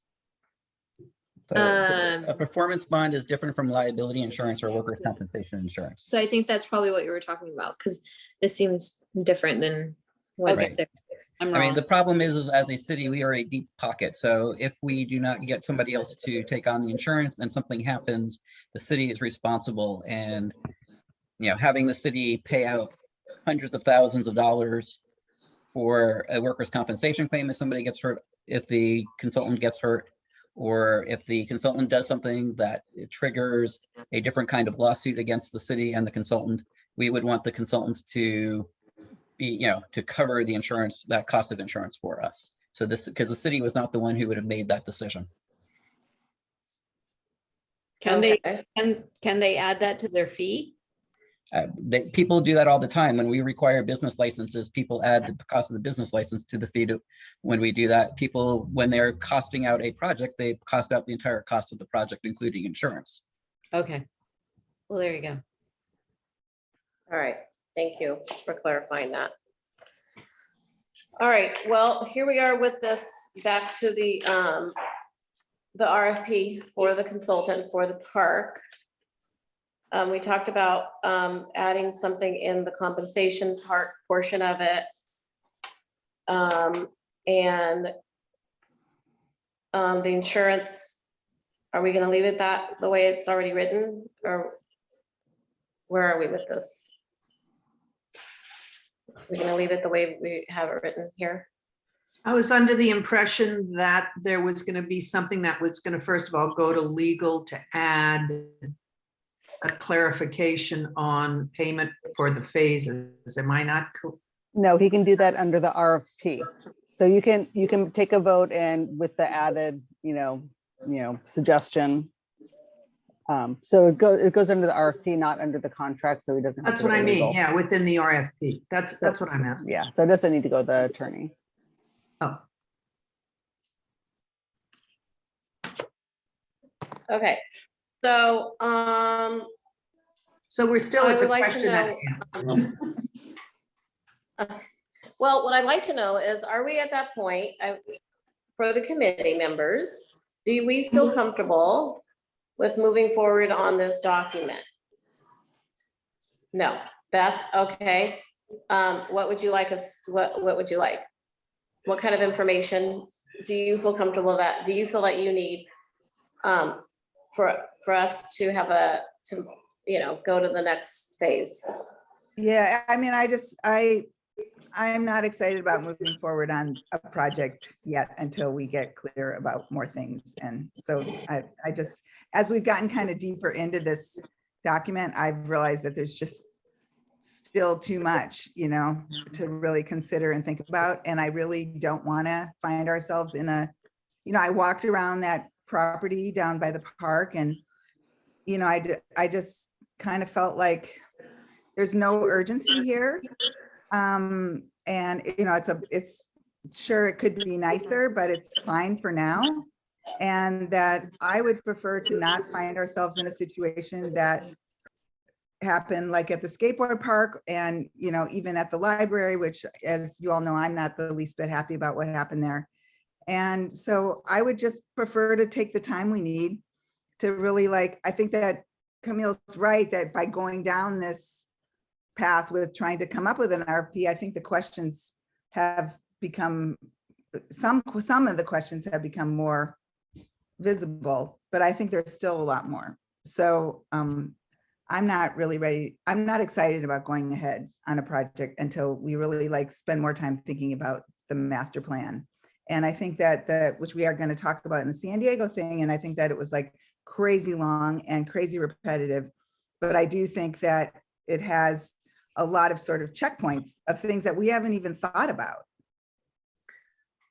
But a performance bond is different from liability insurance or workers' compensation insurance. So I think that's probably what you were talking about, because this seems different than what Okay. is there. I'm I mean, wrong. the problem is as a city, we are a deep pocket. So if we do not get somebody else to take on the insurance and something happens, the city is responsible. And, having the city pay out hundreds of thousands of dollars for a workers' compensation claim if somebody gets hurt, if the consultant gets hurt, or if the consultant does something that triggers a different kind of lawsuit against the city and the consultant, we would want the consultants to be, to cover the insurance, that cost of insurance for us. So because the city was not the one who would have made that decision. Can Okay. they add that to their fee? People do that all the time. When we require business licenses, people add the cost of the business license to the fee. When we do that, people, when they're costing out a project, they cost out the entire cost of the project, including insurance. Okay. Well, there you go. All right. Thank you for clarifying that. All right, well, here we are with this, back to the RFP for the consultant for the park. We talked about adding something in the compensation part portion of it. And the insurance, are we gonna leave it that, the way it's already written, or where are we with this? We're gonna leave it the way we have it written here? I was under the impression that there was going to be something that was going to, first of all, go to legal to add a clarification on payment for the phases. Am I not? No, he can do that under the RFP. So you can take a vote and with the added, suggestion. So it goes under the RFP, not under the contract, so he doesn't. have That's to what go I mean. legal. Yeah, within the RFP. That's what I meant. Yeah, so it doesn't need to go to the attorney. Oh, Okay, so, so we're still I at the would like to question at know- hand. well, what I'd like to know is, are we at that point, for the committee members, do we feel comfortable with moving forward on this document? No, Beth, okay. What would you like us, what would you like? What kind of information do you feel comfortable that, do you feel that you need for us to have go to the next phase? Yeah, I mean, I'm not excited about moving forward on a project yet until we get clear about more things. And so I just, as we've gotten kind of deeper into this document, I've realized that there's just still too much, to really consider and think about. And I really don't want to find ourselves in I walked around that property down by the park and, I just kind of felt like there's no urgency here. And it's sure it could be nicer, but it's fine for now. And that I would prefer to not find ourselves in a situation that happened like at the skateboard park and, even at the library, which, as you all know, I'm not the least bit happy about what happened there. And so I would just prefer to take the time we need to really I think that Camille's right, that by going down this path with trying to come up with an RFP, I think the questions have become, some of the questions have become more visible, but I think there's still a lot more. So I'm not really ready. I'm not excited about going ahead on a project until we really spend more time thinking about the master plan. And I think that which we are going to talk about in the San Diego thing, and I think that it was crazy long and crazy repetitive, but I do think that it has a lot of sort of checkpoints of things that we haven't even thought about.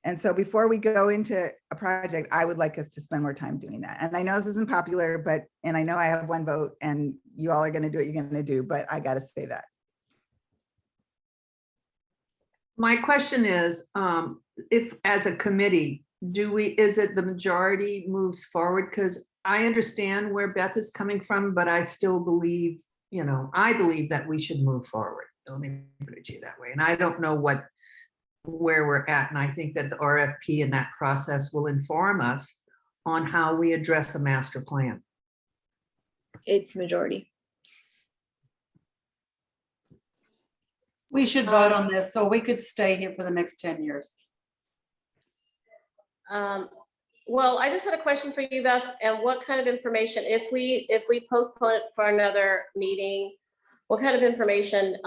And so before we go into a project, I would like us to spend more time doing that. And I know this isn't popular, and I know I have one vote and you all are going to do what you're going to do, but I got to say that. My question is, if as a committee, is it the majority moves forward? Because I understand where Beth is coming from, but I still believe, I believe that we should move forward. Let me put it to you that way. And I don't know where we're at. And I think that the RFP and that process will inform us on how we address a master plan. It's majority. We should vote on this so we could stay here for the next 10 years. Well, I just had a question for you, Beth, and what kind of information, if we postpone it for another meeting, what kind of information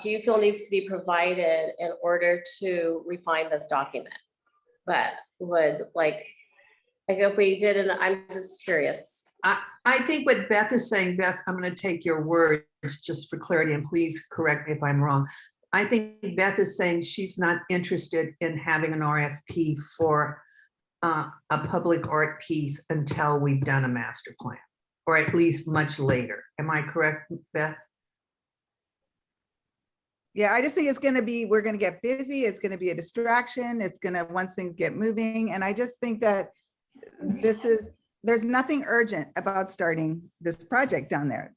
do you feel needs to be provided in order to refine this document? That would if we did, and I'm just curious. I think what Beth is saying, Beth, I'm going to take your words just for clarity, and please correct me if I'm wrong. I think Beth is saying she's not interested in having an RFP for a public art piece until we've done a master plan, or at least much later. Am I correct, Beth? Yeah, I just think it's going to be, we're going to get busy. It's going to be a distraction. It's going to, once things get moving. And I just think that there's nothing urgent about starting this project down there,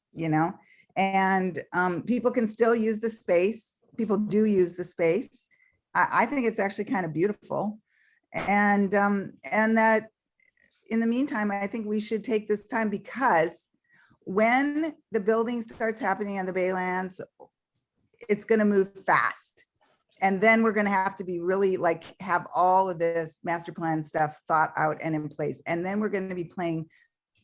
and people can still use the space. people do use the space. I think it's actually kind of beautiful. And that in the meantime, I think we should take this time, because when the building starts happening on the Baylands, it's going to move fast. And then we're going to have to be really like have all of this master plan stuff thought out and in place. And then we're going to be playing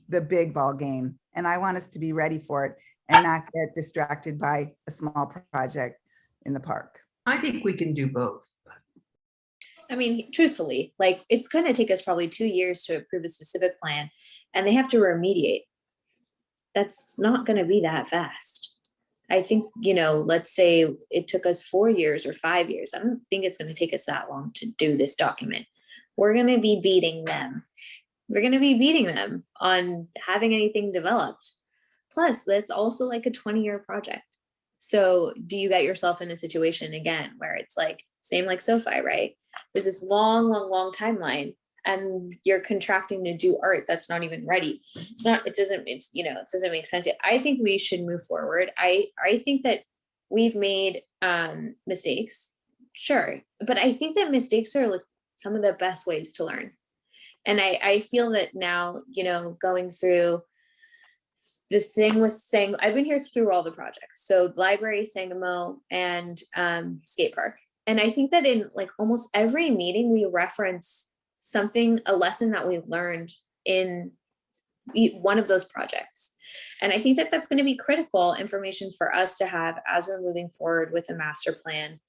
the big ball game. And I want us to be ready for it and not get distracted by a small project in the park. I think we can do both. I mean, truthfully, like it's going to take us probably 2 years to approve a specific plan, and they have to remediate. That's not going to be that fast. I think, let's say it took us 4 years or 5 years. I don't think it's going to take us that long to do this document. We're going to be beating them. We're going to be beating them on having anything developed. Plus, that's also like a 20-year project. So do you get yourself in a situation again where it's like, same like SoFi, right? There's this long timeline, and you're contracting to do art that's not even ready. It doesn't make sense yet. I think we should move forward. I think that we've made mistakes, sure, but I think that mistakes are like some of the best ways to learn. And I feel that now, going through the thing with saying, I've been here through all the projects. So library, Sangamo, and skate park. And I think that in like almost every meeting we reference something, a lesson that we learned in one of those projects. And I think that that's going to be critical information for us to have as we're moving forward with the master plan,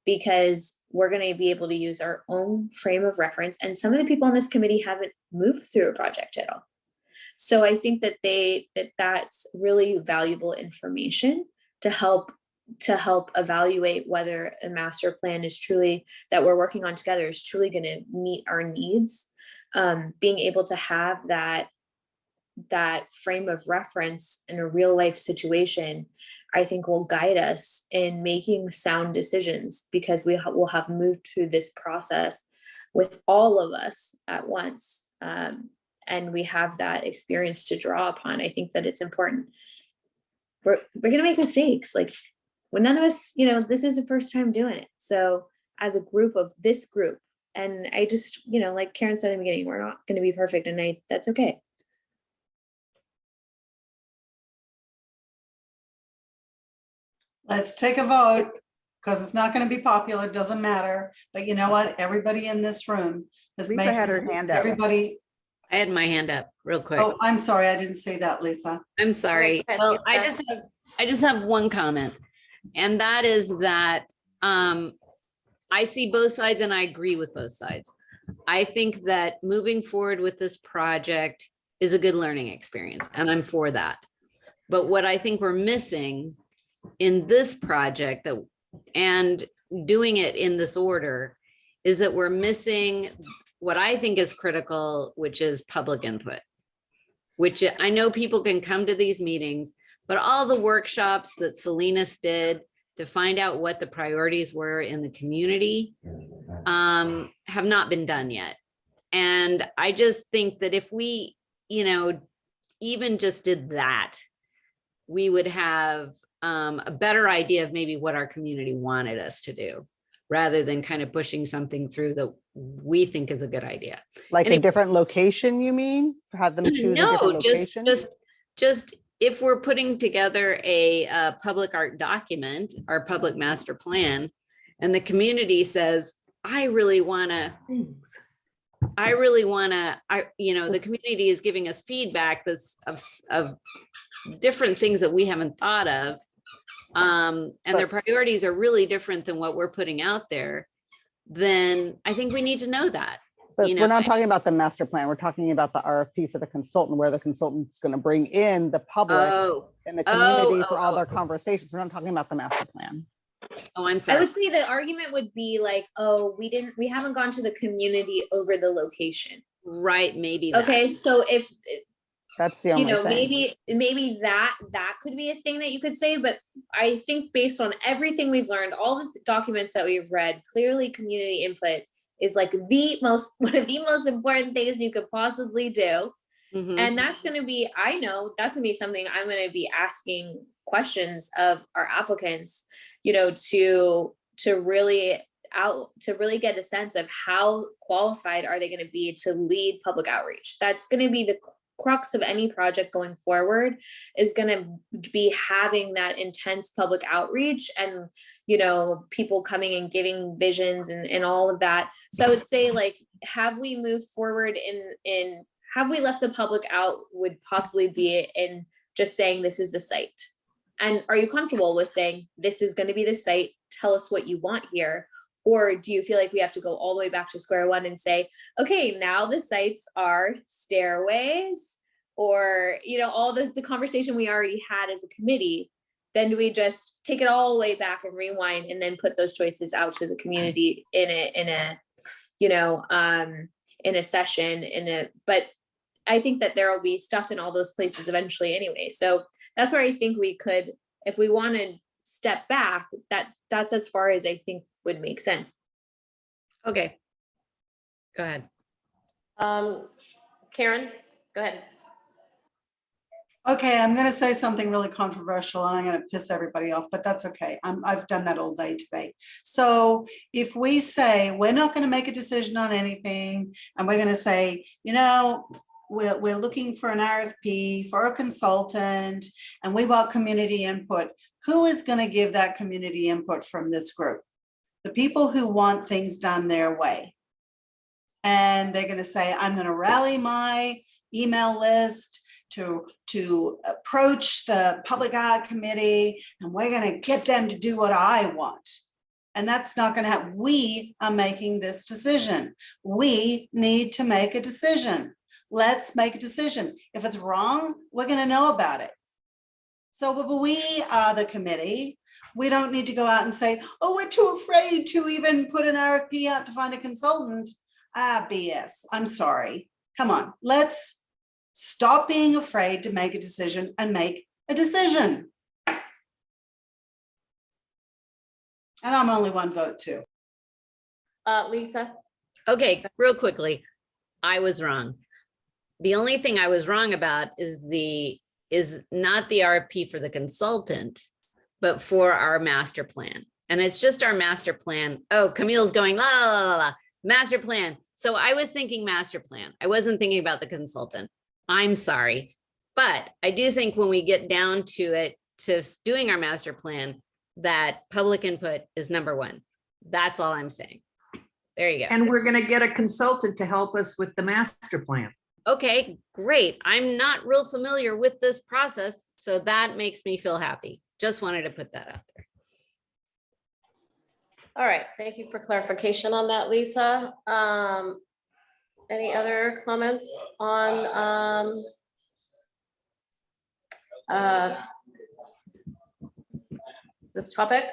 because we're going to be able to use our own frame of reference. And some of the people on this committee haven't moved through a project at all. So I think that that's really valuable information to help evaluate whether a master plan is truly, that we're working on together, is truly going to meet our needs. Being able to have that frame of reference in a real life situation, I think will guide us in making sound decisions, because we will have moved through this process with all of us at once. And we have that experience to draw upon. I think that it's important. We're going to make mistakes. Like, when none of us, this is the first time doing it. So as a group of this group, and I just, like Karen said in the beginning, we're not going to be perfect, and that's okay. Let's take a vote, because it's not going to be popular. It doesn't matter. But you know what? Everybody in this room has Lisa made, had her hand up. everybody. I had my hand up real quick. Oh, I'm sorry. I didn't say that, Lisa. I'm sorry. Okay, Well, yeah. I just have one comment. And that is that I see both sides and I agree with both sides. I think that moving forward with this project is a good learning experience, and I'm for that. But what I think we're missing in this project, and doing it in this order, is that we're missing what I think is critical, which is public input, which I know people can come to these meetings, but all the workshops that Salinas did to find out what the priorities were in the community have not been done yet. And I just think that if we, even just did that, we would have a better idea of maybe what our community wanted us to do, rather than kind of pushing something through that we think is a good idea. Like And a different location, you mean? Have them choose a No, different location? just if we're putting together a public art document, our public master plan, and the community says, the community is giving us feedback that's of different things that we haven't thought of. And their priorities are really different than what we're putting out there, then I think we need to know that. But we're not talking about the master plan. We're talking about the RFP for the consultant, where the consultant's going to bring in the public and the community for all their conversations. We're not talking about the master plan. Oh, I'm I sorry. would say the argument would be like, oh, we haven't gone to the community over the location. Right, maybe that. Okay, so if That's the only thing. maybe that could be a thing that you could say, but I think based on everything we've learned, all the documents that we've read, clearly community input is like one of the most important things you could possibly do. Mhm. And that's going to be, I know that's going to be something I'm going to be asking questions of our applicants, you know, to really get a sense of how qualified are they going to be to lead public outreach. That's going to be the crux of any project going forward, is going to be having that intense public outreach and, you know, people coming and giving visions and all of that. So I would say, like, have we moved forward in have we left the public out would possibly be in just saying this is the site. And are you comfortable with saying this is going to be the site? Tell us what you want here. Or do you feel like we have to go all the way back to square one and say, okay, now the sites are stairways, or, you know, all the conversation we already had as a committee? Then do we just take it all the way back and rewind and then put those choices out to the community in a you know, in a session, but I think that there will be stuff in all those places eventually anyway. So that's where I think we could, if we want to step back, that's as far as I think would make sense. Okay. Go ahead. Karen, go ahead. Okay, I'm going to say something really controversial and I'm going to piss everybody off, but that's okay. I've done that all day today. So if we say we're not going to make a decision on anything, and we're going to say, you know, we're looking for an RFP for a consultant and we want community input, who is going to give that community input from this group? The people who want things done their way. And they're going to say, I'm going to rally my email list to approach the public art committee, and we're going to get them to do what I want. And that's not going to happen. We are making this decision. We need to make a decision. Let's make a decision. If it's wrong, we're going to know about it. So but we are the committee. We don't need to go out and say, oh, we're too afraid to even put an RFP out to find a consultant. BS. I'm sorry. Come on, let's stop being afraid to make a decision and make a decision. And I'm only one vote too. Lisa? Okay, real quickly, I was wrong. The only thing I was wrong about is not the RFP for the consultant, but for our master plan. And it's just our master plan. Oh, Camille's going, la, la, la, la, master plan. So I was thinking master plan. I wasn't thinking about the consultant. I'm sorry. But I do think when we get down to it, to doing our master plan, that public input is number one. That's all I'm saying. There you go. And we're going to get a consultant to help us with the master plan. Okay, great. I'm not real familiar with this process, so that makes me feel happy. Just wanted to put that out there. All right, thank you for clarification on that, Lisa. Any other comments on this topic?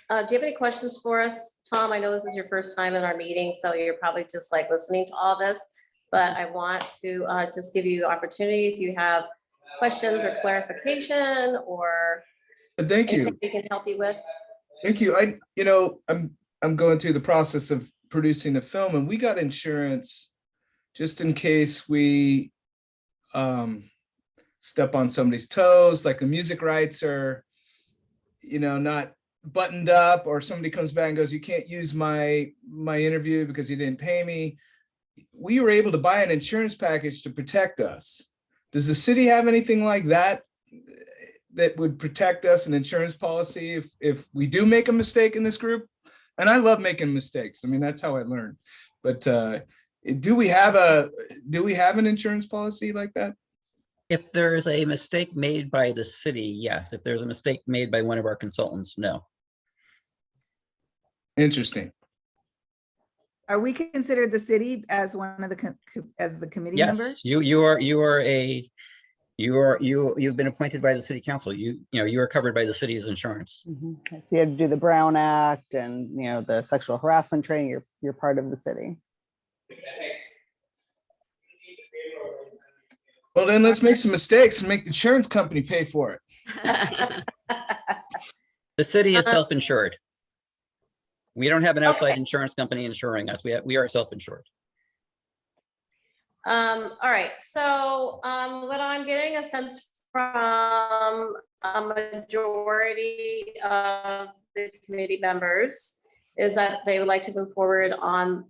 Do you have any questions for us, Tom? I know this is your first time in our meeting, so you're probably just like listening to all this, but I want to just give you opportunity if you have questions or clarification or Thank you. anything we can help you with. Thank you. I'm going through the process of producing the film, and we got insurance just in case we step on somebody's toes, like the music rights are, not buttoned up, or somebody comes back and goes, you can't use my interview because you didn't pay me. We were able to buy an insurance package to protect us. Does the city have anything like that would protect us, an insurance policy if we do make a mistake in this group? And I love making mistakes. I mean, that's how I learn. But do we have an insurance policy like that? If there's a mistake made by the city, yes. If there's a mistake made by one of our consultants, no. Interesting. Are we considered the city as one of the committee members? Yes, you've been appointed by the city council. You are covered by the city's insurance. So you had to do the Brown Act and, the sexual harassment training, you're part of the city. Well, then let's make some mistakes and make the insurance company pay for it. The city is self-insured. We don't have an outside insurance company insuring us. We are self-insured. All right, so what I'm getting a sense from a majority of the committee members is that they would like to move forward on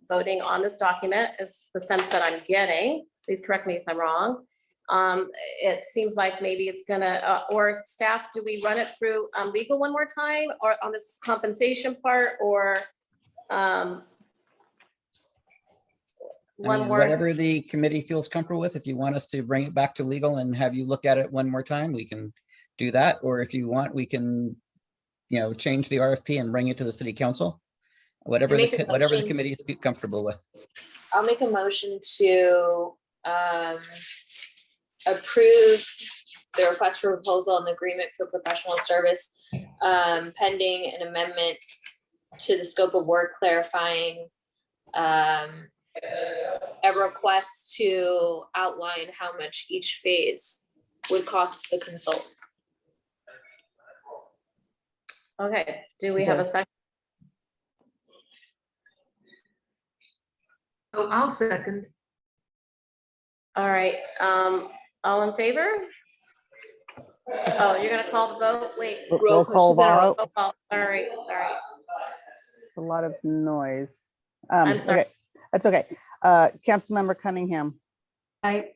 voting on this document, is the sense that I'm getting. Please correct me if I'm wrong. It seems like maybe it's gonna, or staff, do we run it through legal one more time, or on this compensation part, or I one mean, more? whatever the committee feels comfortable with. If you want us to bring it back to legal and have you look at it one more time, we can do that. Or if you want, we can, change the RFP and bring it to the city council. Whatever Make a whatever the motion. committee is comfortable with. I'll make a motion to approve the request for proposal and the agreement for professional service pending an amendment to the scope of work clarifying a request to outline how much each phase would cost the consultant. Okay, do we have a second? Oh, I'll second. All right, all in favor? Oh, you're gonna call the vote? Wait. Roll call vote. Oh, oh, sorry. A lot of noise. I'm sorry. Okay, that's okay. Councilmember Cunningham, I,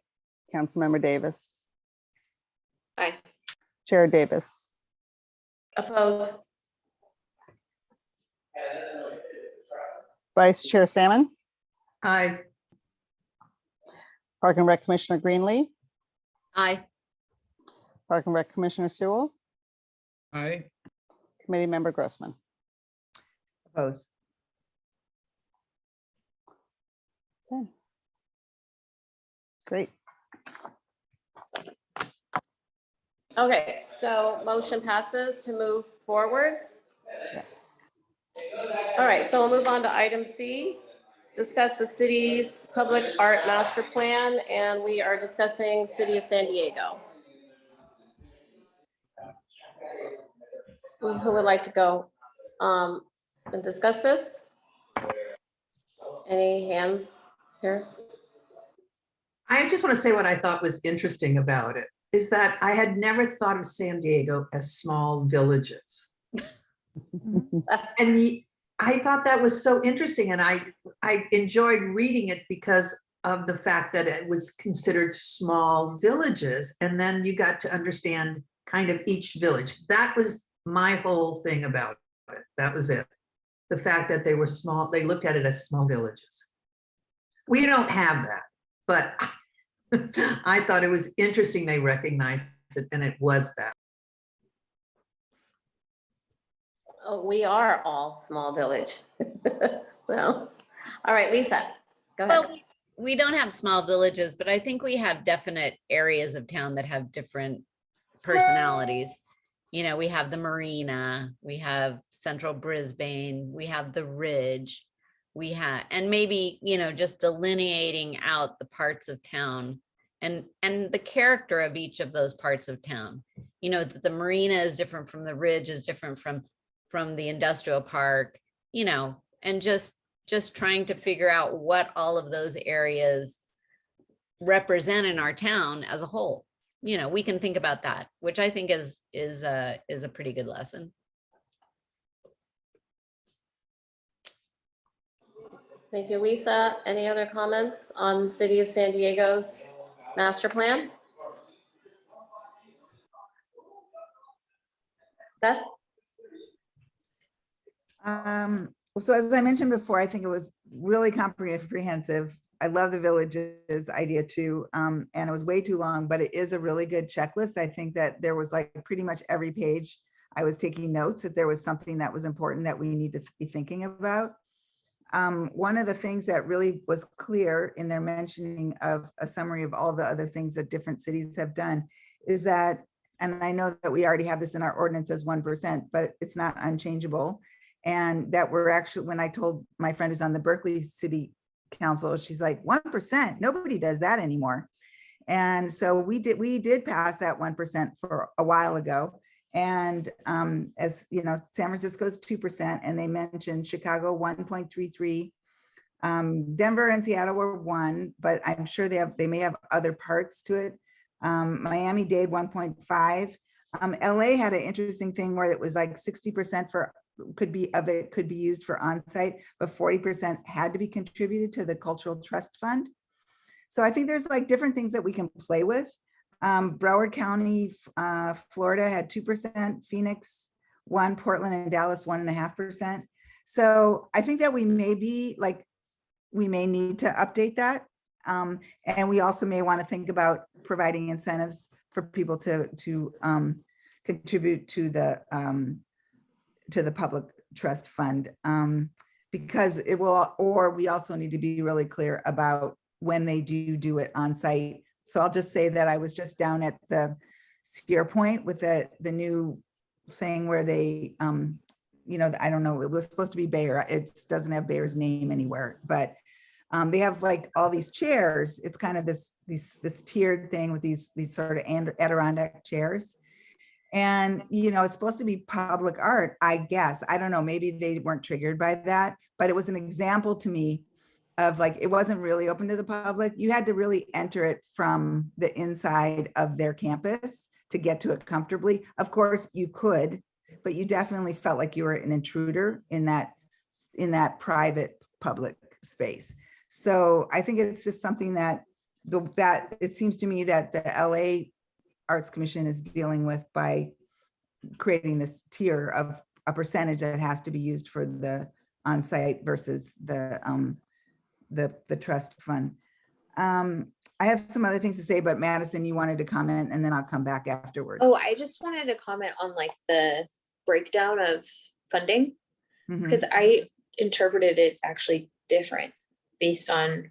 Councilmember Davis, Aye. Chair Davis, Oppose. Vice Chair Salmon, Aye. Park and Rec Commissioner Greenlee, Aye. Park and Rec Commissioner Sewell, Aye. Committee Member Grossman. Oppose. Okay. Great. Okay, so motion passes to move forward. Yeah. All right, so we'll move on to item C, discuss the city's public art master plan, and we are discussing City of San Diego. Who would like to go and discuss this? Any hands here? I just want to say what I thought was interesting about it is that I had never thought of San Diego as small villages. And I thought that was so interesting, and I enjoyed reading it because of the fact that it was considered small villages, and then you got to understand kind of each village. That was my whole thing about it. That was it. The fact that they were small, they looked at it as small villages. We don't have that, but I thought it was interesting they recognized it, and it was that. Oh, we are all small village. Well, all right, Lisa, go ahead. Well, we don't have small villages, but I think we have definite areas of town that have different personalities. We have the marina, we have central Brisbane, we have the Ridge, and maybe, just delineating out the parts of town and the character of each of those parts of town. That the marina is different from the Ridge, is different from the industrial park, and just trying to figure out what all of those areas represent in our town as a whole. We can think about that, which I think is a pretty good lesson. Thank you, Lisa. Any other comments on City of San Diego's master plan? Beth? So as I mentioned before, I think it was really comprehensive. I love the villages idea too. And it was way too long, but it is a really good checklist. I think that there was like pretty much every page I was taking notes that there was something that was important that we need to be thinking about. One of the things that really was clear in their mentioning of a summary of all the other things that different cities have done is that, and I know that we already have this in our ordinance as 1%, but it's not unchangeable. And that we're actually, when I told my friend who's on the Berkeley City Council, she's like, 1%, nobody does that anymore. And so we did pass that 1% for a while ago. And as you know, San Francisco's 2%, and they mentioned Chicago 1.33. Denver and Seattle were 1, but I'm sure they may have other parts to it. Miami-Dade 1.5. LA had an interesting thing where it was like 60% could be used for onsite, but 40% had to be contributed to the cultural trust fund. So I think there's like different things that we can play with. Broward County, Florida had 2%, Phoenix 1%, Portland and Dallas 1.5%. So I think that we may need to update that. And we also may want to think about providing incentives for people to contribute to the public trust fund, because it will, or we also need to be really clear about when they do it on site. So I'll just say that I was just down at the Sierra Point with the new thing where they, I don't know, it was supposed to be Bayer. It doesn't have Bayer's name anywhere, but they have like all these chairs. It's kind of this tiered thing with these sort of Adirondack chairs. And, it's supposed to be public art, I guess. I don't know, maybe they weren't triggered by that, but it was an example to me of like, it wasn't really open to the public. You had to really enter it from the inside of their campus to get to it comfortably. Of course you could, but you definitely felt like you were an intruder in that private public space. So I think it's just something that it seems to me that the LA Arts Commission is dealing with by creating this tier of a percentage that has to be used for the on-site versus the trust fund. I have some other things to say, but Madison, you wanted to comment and then I'll come back afterwards. Oh, I just wanted to comment on like the breakdown of funding, Mhm. because I interpreted it actually different based on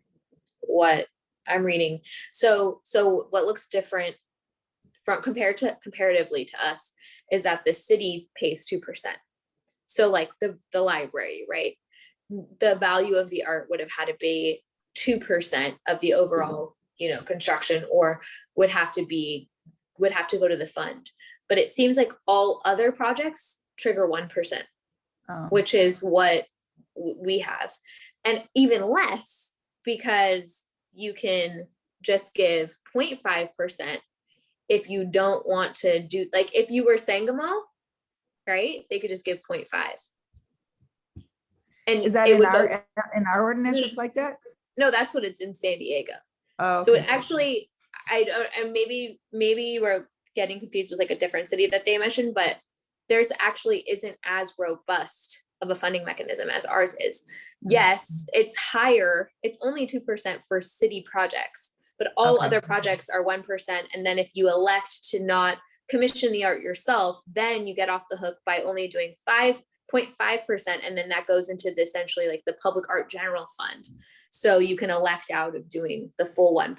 what I'm reading. So what looks different from comparatively to us is that the city pays 2%. So like the library, right? The value of the art would have had to be 2% of the overall, construction, or would have to go to the fund. But it seems like all other projects trigger 1%, Oh. which is what we have. And even less because you can just give 0.5% if you don't want to do, like if you were Sangamo, right? They could just give 0.5. And Is that it in would our, go, in our ordinance? No, It's like that? no, that's what it's in San Diego. Oh, So it okay. actually, I don't, and maybe you were getting confused with like a different city that they mentioned, but there's actually isn't as robust of a funding mechanism as ours is. Yes, it's higher. It's only 2% for city projects, but all Okay. other projects are 1%. And then if you elect to not commission the art yourself, then you get off the hook by only doing 5.5%. And then that goes into essentially like the public art general fund. So you can elect out of doing the full 1%.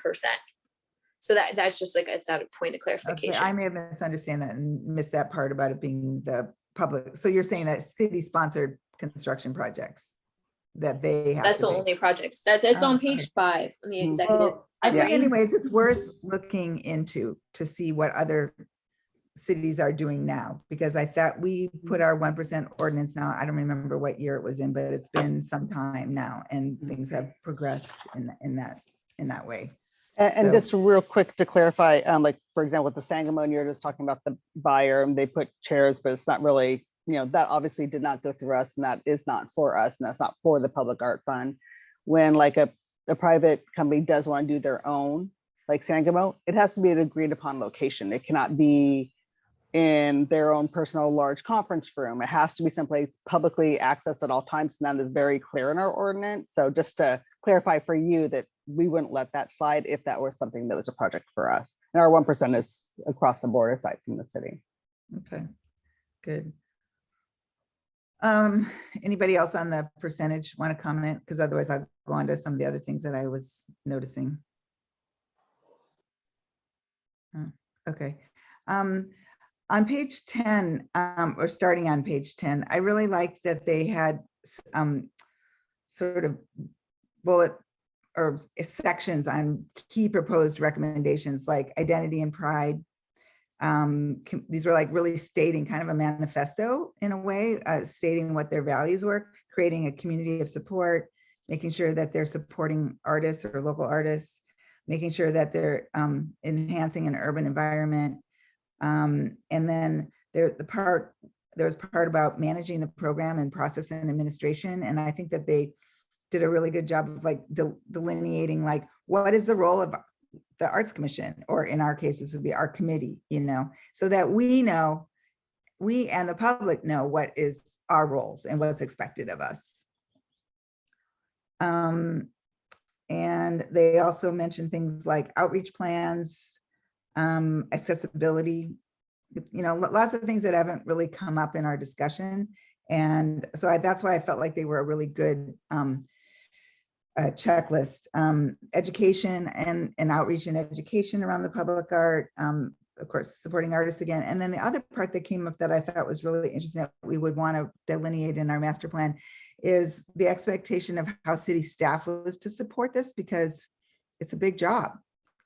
So that's just like a point of clarification. Okay, I may have misunderstood that and missed that part about it being the public. So you're saying that city-sponsored construction projects that they have. That's to the pay. only projects. It's on Okay. page 5 on the Hmm. executive. Well, I think summary. anyways, it's worth looking into to see what other cities are doing now, because I thought we put our 1% ordinance now. I don't remember what year it was in, but it's been some time now and things have progressed in that way. And So- just real quick to clarify, like, for example, with the Sangamo, you're just talking about the buyer and they put chairs, but it's not really, that obviously did not go through us and that is not for us and that's not for the public art fund. When like a private company does want to do their own, like Sangamo, it has to be an agreed upon location. It cannot be in their own personal large conference room. It has to be someplace publicly accessed at all times. And that is very clear in our ordinance. So just to clarify for you that we wouldn't let that slide if that was something that was a project for us. And our 1% is across the board aside from the city. Okay, good. Anybody else on the percentage want to comment? Because otherwise I'll go on to some of the other things that I was noticing. Okay. On page 10, or starting on page 10, I really liked that they had sort of bullet or sections on key proposed recommendations like identity and pride. These were like really stating kind of a manifesto in a way, stating what their values were, creating a community of support, making sure that they're supporting artists or local artists, making sure that they're enhancing an urban environment, And then there's part about managing the program and process and administration. And I think that they did a really good job of like delineating like, what is the role of the Arts Commission, or in our case, this would be our committee, you know, so that we know, we and the public know what is our roles and what's expected of us. And they also mentioned things like outreach plans, accessibility, you know, lots of things that haven't really come up in our discussion. And so that's why I felt like they were a really good checklist. Education and outreach and education around the public art, of course, supporting artists again. And then the other part that came up that I thought was really interesting that we would want to delineate in our master plan is the expectation of how city staff was to support this, because it's a big job.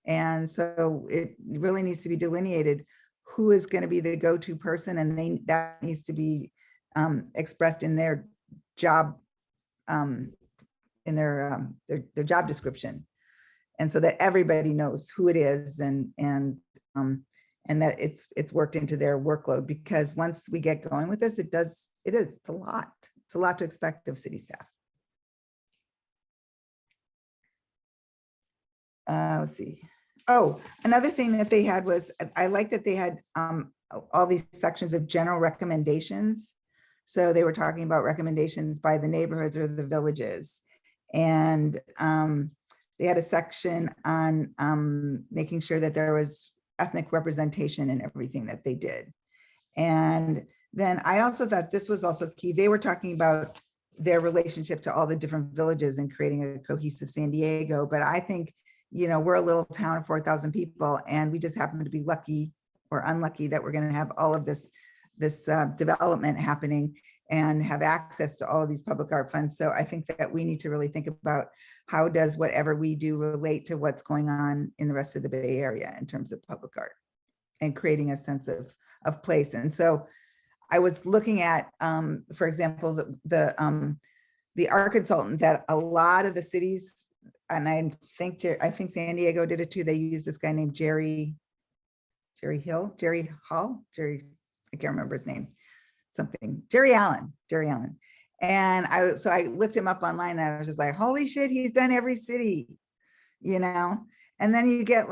And so it really needs to be delineated who is going to be the go-to person, and that needs to be expressed in their job, in their job description. And so that everybody knows who it is, and that it's worked into their workload, because once we get going with this, it's a lot to expect of city staff. Let's see. Oh, another thing that they had was, I like that they had all these sections of general recommendations. So they were talking about recommendations by the neighborhoods or the villages. And they had a section on making sure that there was ethnic representation in everything that they did. And then I also thought this was also key. They were talking about their relationship to all the different villages and creating a cohesive San Diego. But I think, you know, we're a little town of 4,000 people, and we just happen to be lucky or unlucky that we're going to have all of this development happening and have access to all of these public art funds. So I think that we need to really think about how does whatever we do relate to what's going on in the rest of the Bay Area in terms of public art and creating a sense of place. And so I was looking at, for example, the art consultant that a lot of the cities, and I think San Diego did it too. They used this guy named Jerry Hall, I can't remember his name, Jerry Allen. And I looked him up online, and I was just like, holy shit, he's done every city, you know? And then you get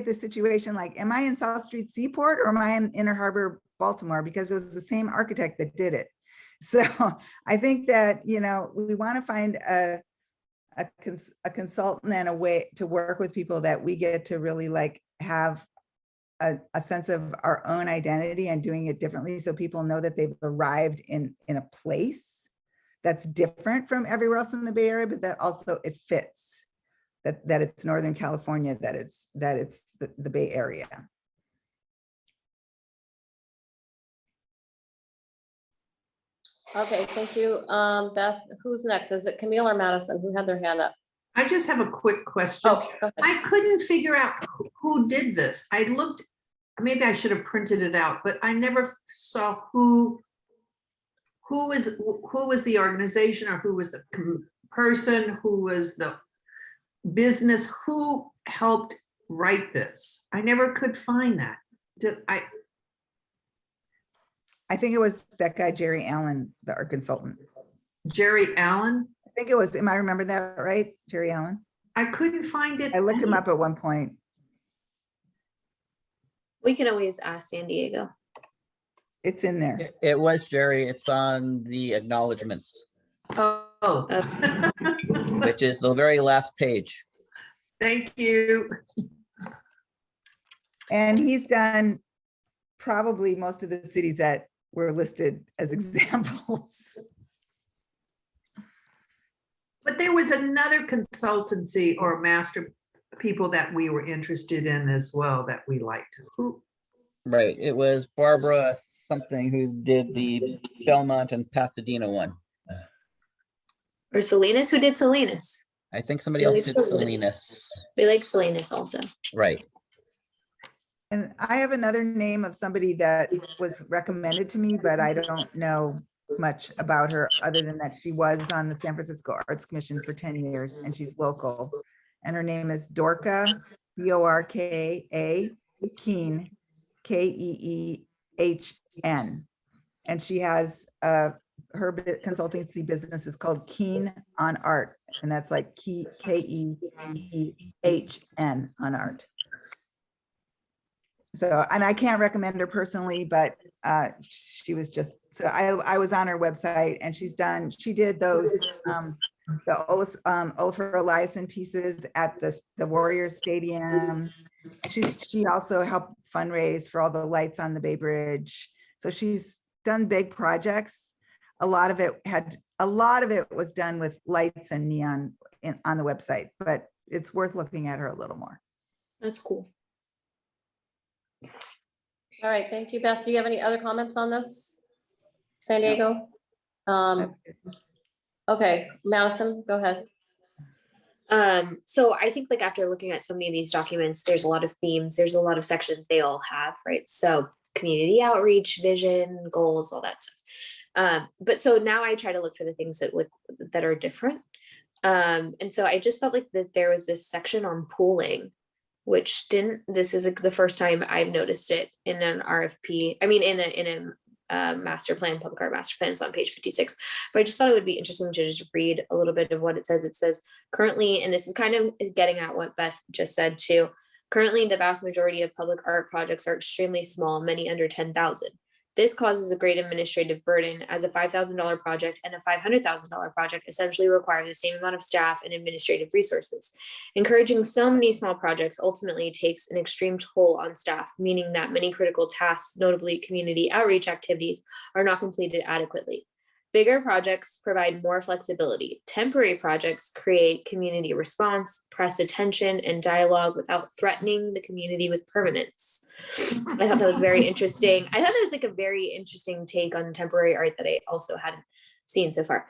this situation like, am I in South Street Seaport or am I in Inner Harbor, Baltimore? Because it was the same architect that did it. So I think that, you know, we want to find a consultant and a way to work with people that we get to really like have a sense of our own identity and doing it differently, so people know that they've arrived in a place that's different from everywhere else in the Bay Area, but that also it fits, that it's Northern California, that it's the Bay Area. Okay, thank you. Beth, who's next? Is it Camille or Madison? Who had their hand up? I just have a quick question. Oh, go ahead. I couldn't figure out who did this. I looked, maybe I should have printed it out, but I never saw who was the organization, or who was the person, who was the business, who helped write this. I never could find that. I think it was that guy, Jerry Allen, the art consultant. Jerry Allen? I think it was, am I remember that right? Jerry Allen? I couldn't find it. I looked him up at one point. We can always ask San Diego. It's in there. It was Jerry. It's on the acknowledgements, Oh. which is the very last page. Thank you. And he's done probably most of the cities that were listed as examples. But there was another consultancy or master people that we were interested in as well that we liked. Who? Right. It was Barbara something who did the Belmont and Pasadena one. Or Salinas, who did Salinas? I think somebody else did Salinas. We like Salinas also. Right. And I have another name of somebody that was recommended to me, but I don't know much about her other than that she was on the San Francisco Arts Commission for 10 years and she's local. And her name is Dorka, Dorka Keene, Keehn. And she has her consultancy business is called Keen on Art. And that's like Keehn on Art. So, and I can't recommend her personally, but she was just, so I was on her website and she did those, the Oliver Eliason pieces at the Warriors Stadium. She also helped fundraise for all the lights on the Bay Bridge. So she's done big projects. A lot of it was done with lights and neon on the website, but it's worth looking at her a little more. That's cool. All right, thank you, Beth. Do you have any other comments on this? San Diego? Okay, Madison, go ahead. So I think like after looking at so many of these documents, there's a lot of themes, there's a lot of sections they all have, right? So community outreach, vision, goals, all that stuff. But so now I try to look for the things that are different. And so I just felt like that there was this section on pooling, which this is the first time I've noticed it in an RFP. I mean, in a master plan, public art master plan. It's on page 56, but I just thought it would be interesting to just read a little bit of what it says. It says currently, and this is kind of getting at what Beth just said too. Currently, the vast majority of public art projects are extremely small, many under 10,000. This causes a great administrative burden, as a $5,000 project and a $500,000 project essentially require the same amount of staff and administrative resources. Encouraging so many small projects ultimately takes an extreme toll on staff, meaning that many critical tasks, notably community outreach activities, are not completed adequately. Bigger projects provide more flexibility. Temporary projects create community response, press attention, and dialogue without threatening the community with permanence. I thought that was very interesting. I thought that was like a very interesting take on temporary art that I also hadn't seen so far.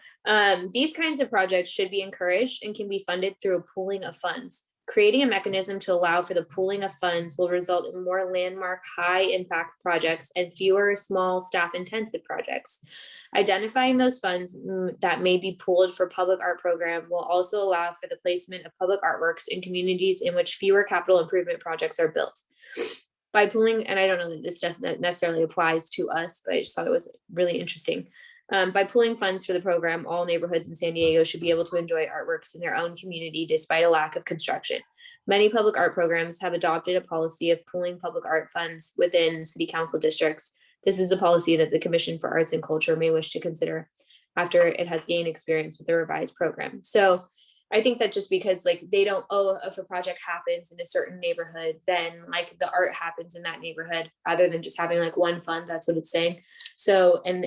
These kinds of projects should be encouraged and can be funded through a pooling of funds. Creating a mechanism to allow for the pooling of funds will result in more landmark, high-impact projects and fewer small staff-intensive projects. Identifying those funds that may be pooled for public art program will also allow for the placement of public artworks in communities in which fewer capital improvement projects are built. By pooling, and I don't know that this stuff that necessarily applies to us, but I just thought it was really interesting. By pooling funds for the program, all neighborhoods in San Diego should be able to enjoy artworks in their own community despite a lack of construction. Many public art programs have adopted a policy of pooling public art funds within city council districts. This is a policy that the Commission for Arts and Culture may wish to consider after it has gained experience with the revised program. So I think that just because like they don't, if a project happens in a certain neighborhood, then like the art happens in that neighborhood rather than just having like one fund. That's what it's saying. So, and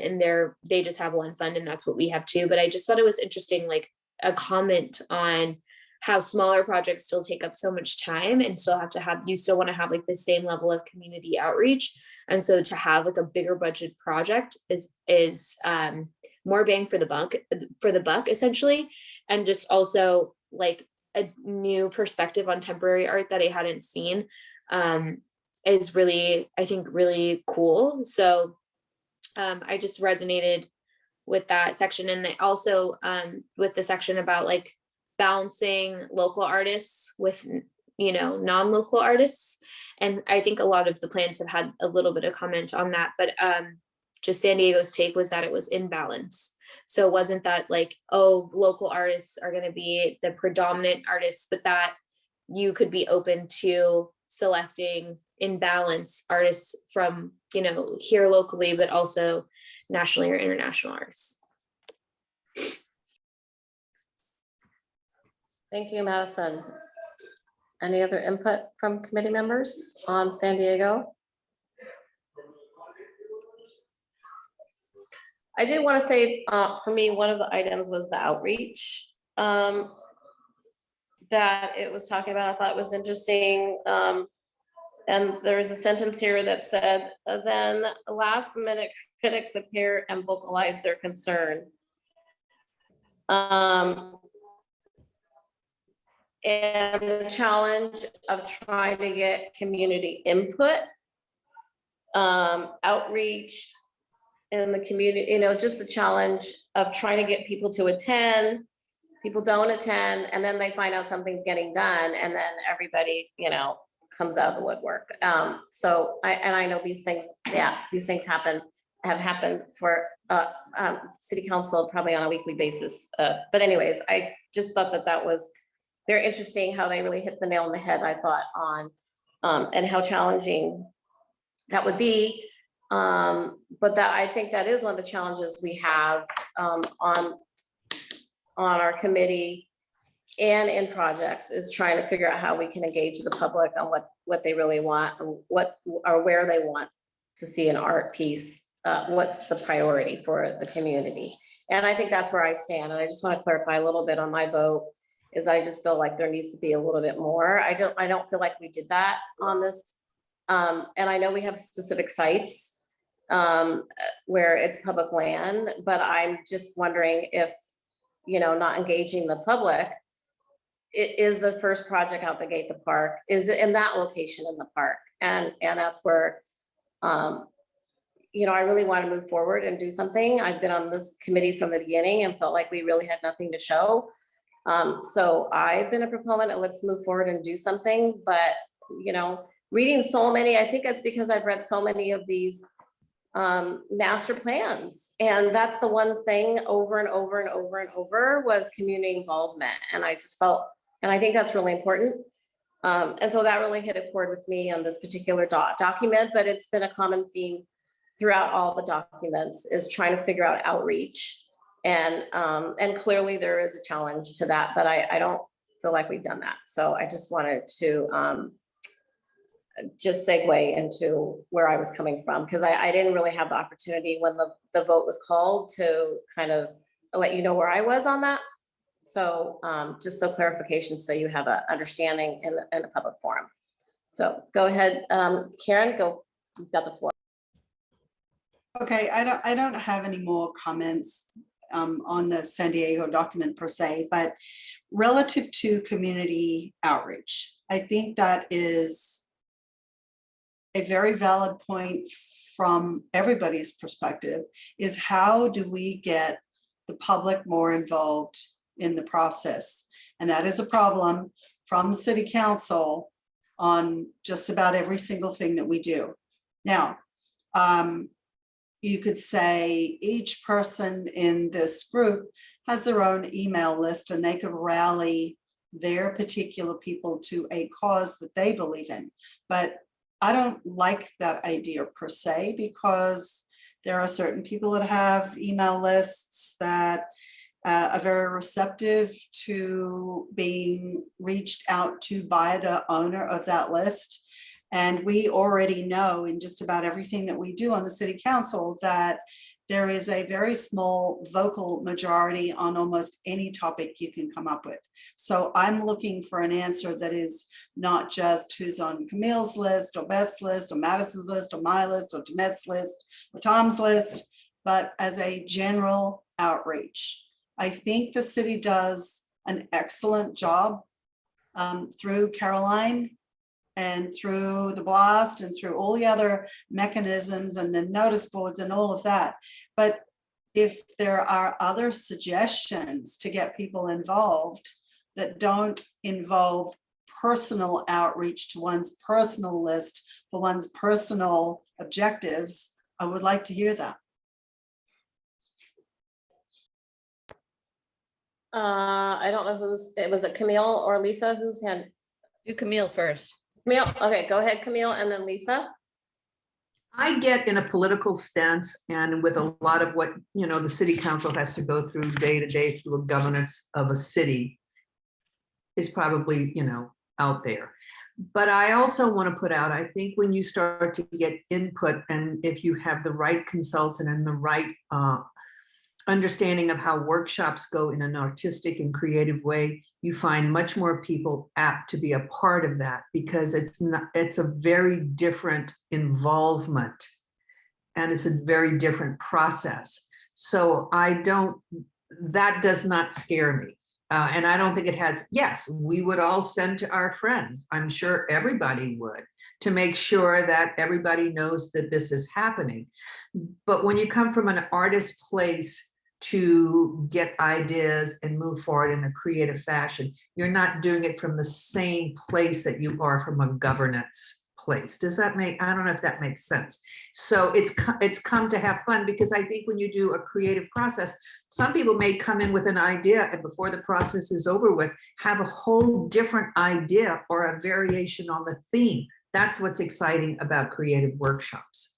they just have one fund and that's what we have too. But I just thought it was interesting, like a comment on how smaller projects still take up so much time and still have to have, you still want to have like the same level of community outreach. And so to have like a bigger budget project is more bang for the buck essentially. And just also like a new perspective on temporary art that I hadn't seen is really, I think, really cool. So I just resonated with that section. And also with the section about like balancing local artists with, you know, non-local artists. And I think a lot of the plans have had a little bit of comment on that, but just San Diego's take was that it was in balance. So it wasn't that like, oh, local artists are going to be the predominant artists, but that you could be open to selecting in balance artists from, you know, here locally, but also nationally or international artists. Thank you, Madison. Any other input from committee members on San Diego? I did want to say, for me, one of the items was the outreach that it was talking about. I thought it was interesting. And there was a sentence here that said, then last minute critics appear and vocalize their concern. And the challenge of trying to get community input, outreach in the community, you know, just the challenge of trying to get people to attend. People don't attend, and then they find out something's getting done, and then everybody, you know, comes out of the woodwork. So I know these things, yeah, these things have happened for city council probably on a weekly basis. But anyways, I just thought that was very interesting how they really hit the nail on the head, I thought, on and how challenging that would be. But that, I think that is one of the challenges we have on our committee and in projects, is trying to figure out how we can engage the public on what they really want and what or where they want to see an art piece. What's the priority for the community? And I think that's where I stand. And I just want to clarify a little bit on my vote, is I just feel like there needs to be a little bit more. I don't feel like we did that on this. And I know we have specific sites where it's public land, but I'm just wondering if, not engaging the public, it is the first project out the gate, the park, is it in that location in the park? And that's where, I really want to move forward and do something. I've been on this committee from the beginning and felt like we really had nothing to show. So I've been a proponent of let's move forward and do something, but, reading so many, I think it's because I've read so many of these master plans. And that's the one thing over and over and over and over was community involvement. And I just felt, and I think that's really important. And so that really hit a chord with me on this particular document, but it's been a common theme throughout all the documents, is trying to figure out outreach. And clearly there is a challenge to that, but I don't feel like we've done that. So I just wanted to just segue into where I was coming from, because I didn't really have the opportunity when the vote was called to kind of let you know where I was on that. So just so clarification, so you have an understanding in the public forum. So go ahead, Karen, you've got the floor. Okay, I don't have any more comments on the San Diego document per se, but relative to community outreach, I think that is a very valid point from everybody's perspective, is how do we get the public more involved in the process? And that is a problem from the city council on just about every single thing that we do. Now, you could say each person in this group has their own email list, and they could rally their particular people to a cause that they believe in. But I don't like that idea per se, because there are certain people that have email lists that are very receptive to being reached out to by the owner of that list. And we already know in just about everything that we do on the city council that there is a very small vocal majority on almost any topic you can come up with. So I'm looking for an answer that is not just who's on Camille's list or Beth's list or Madison's list or my list or Jeanette's list or Tom's list, but as a general outreach. I think the city does an excellent job through Caroline and through the blast and through all the other mechanisms and the notice boards and all of that. But if there are other suggestions to get people involved that don't involve personal outreach to one's personal list for one's personal objectives, I would like to hear that. I don't know was it Camille or Lisa who's had? Do Camille first. Camille, okay, go ahead, Camille, and then Lisa. I get in a political stance, and with a lot of what, the city council has to go through day to day through a governance of a city is probably, out there. But I also want to put out, I think when you start to get input, and if you have the right consultant and the right understanding of how workshops go in an artistic and creative way, you find much more people apt to be a part of that, because it's a very different involvement and it's a very different process. So that does not scare me. And I don't think it has. Yes, we would all send to our friends. I'm sure everybody would, to make sure that everybody knows that this is happening. But when you come from an artist place, to get ideas and move forward in a creative fashion. You're not doing it from the same place that you are from a governance place. Does that make, I don't know if that makes sense. So it's come to have fun, because I think when you do a creative process, some people may come in with an idea and before the process is over with, have a whole different idea or a variation on the theme. That's what's exciting about creative workshops.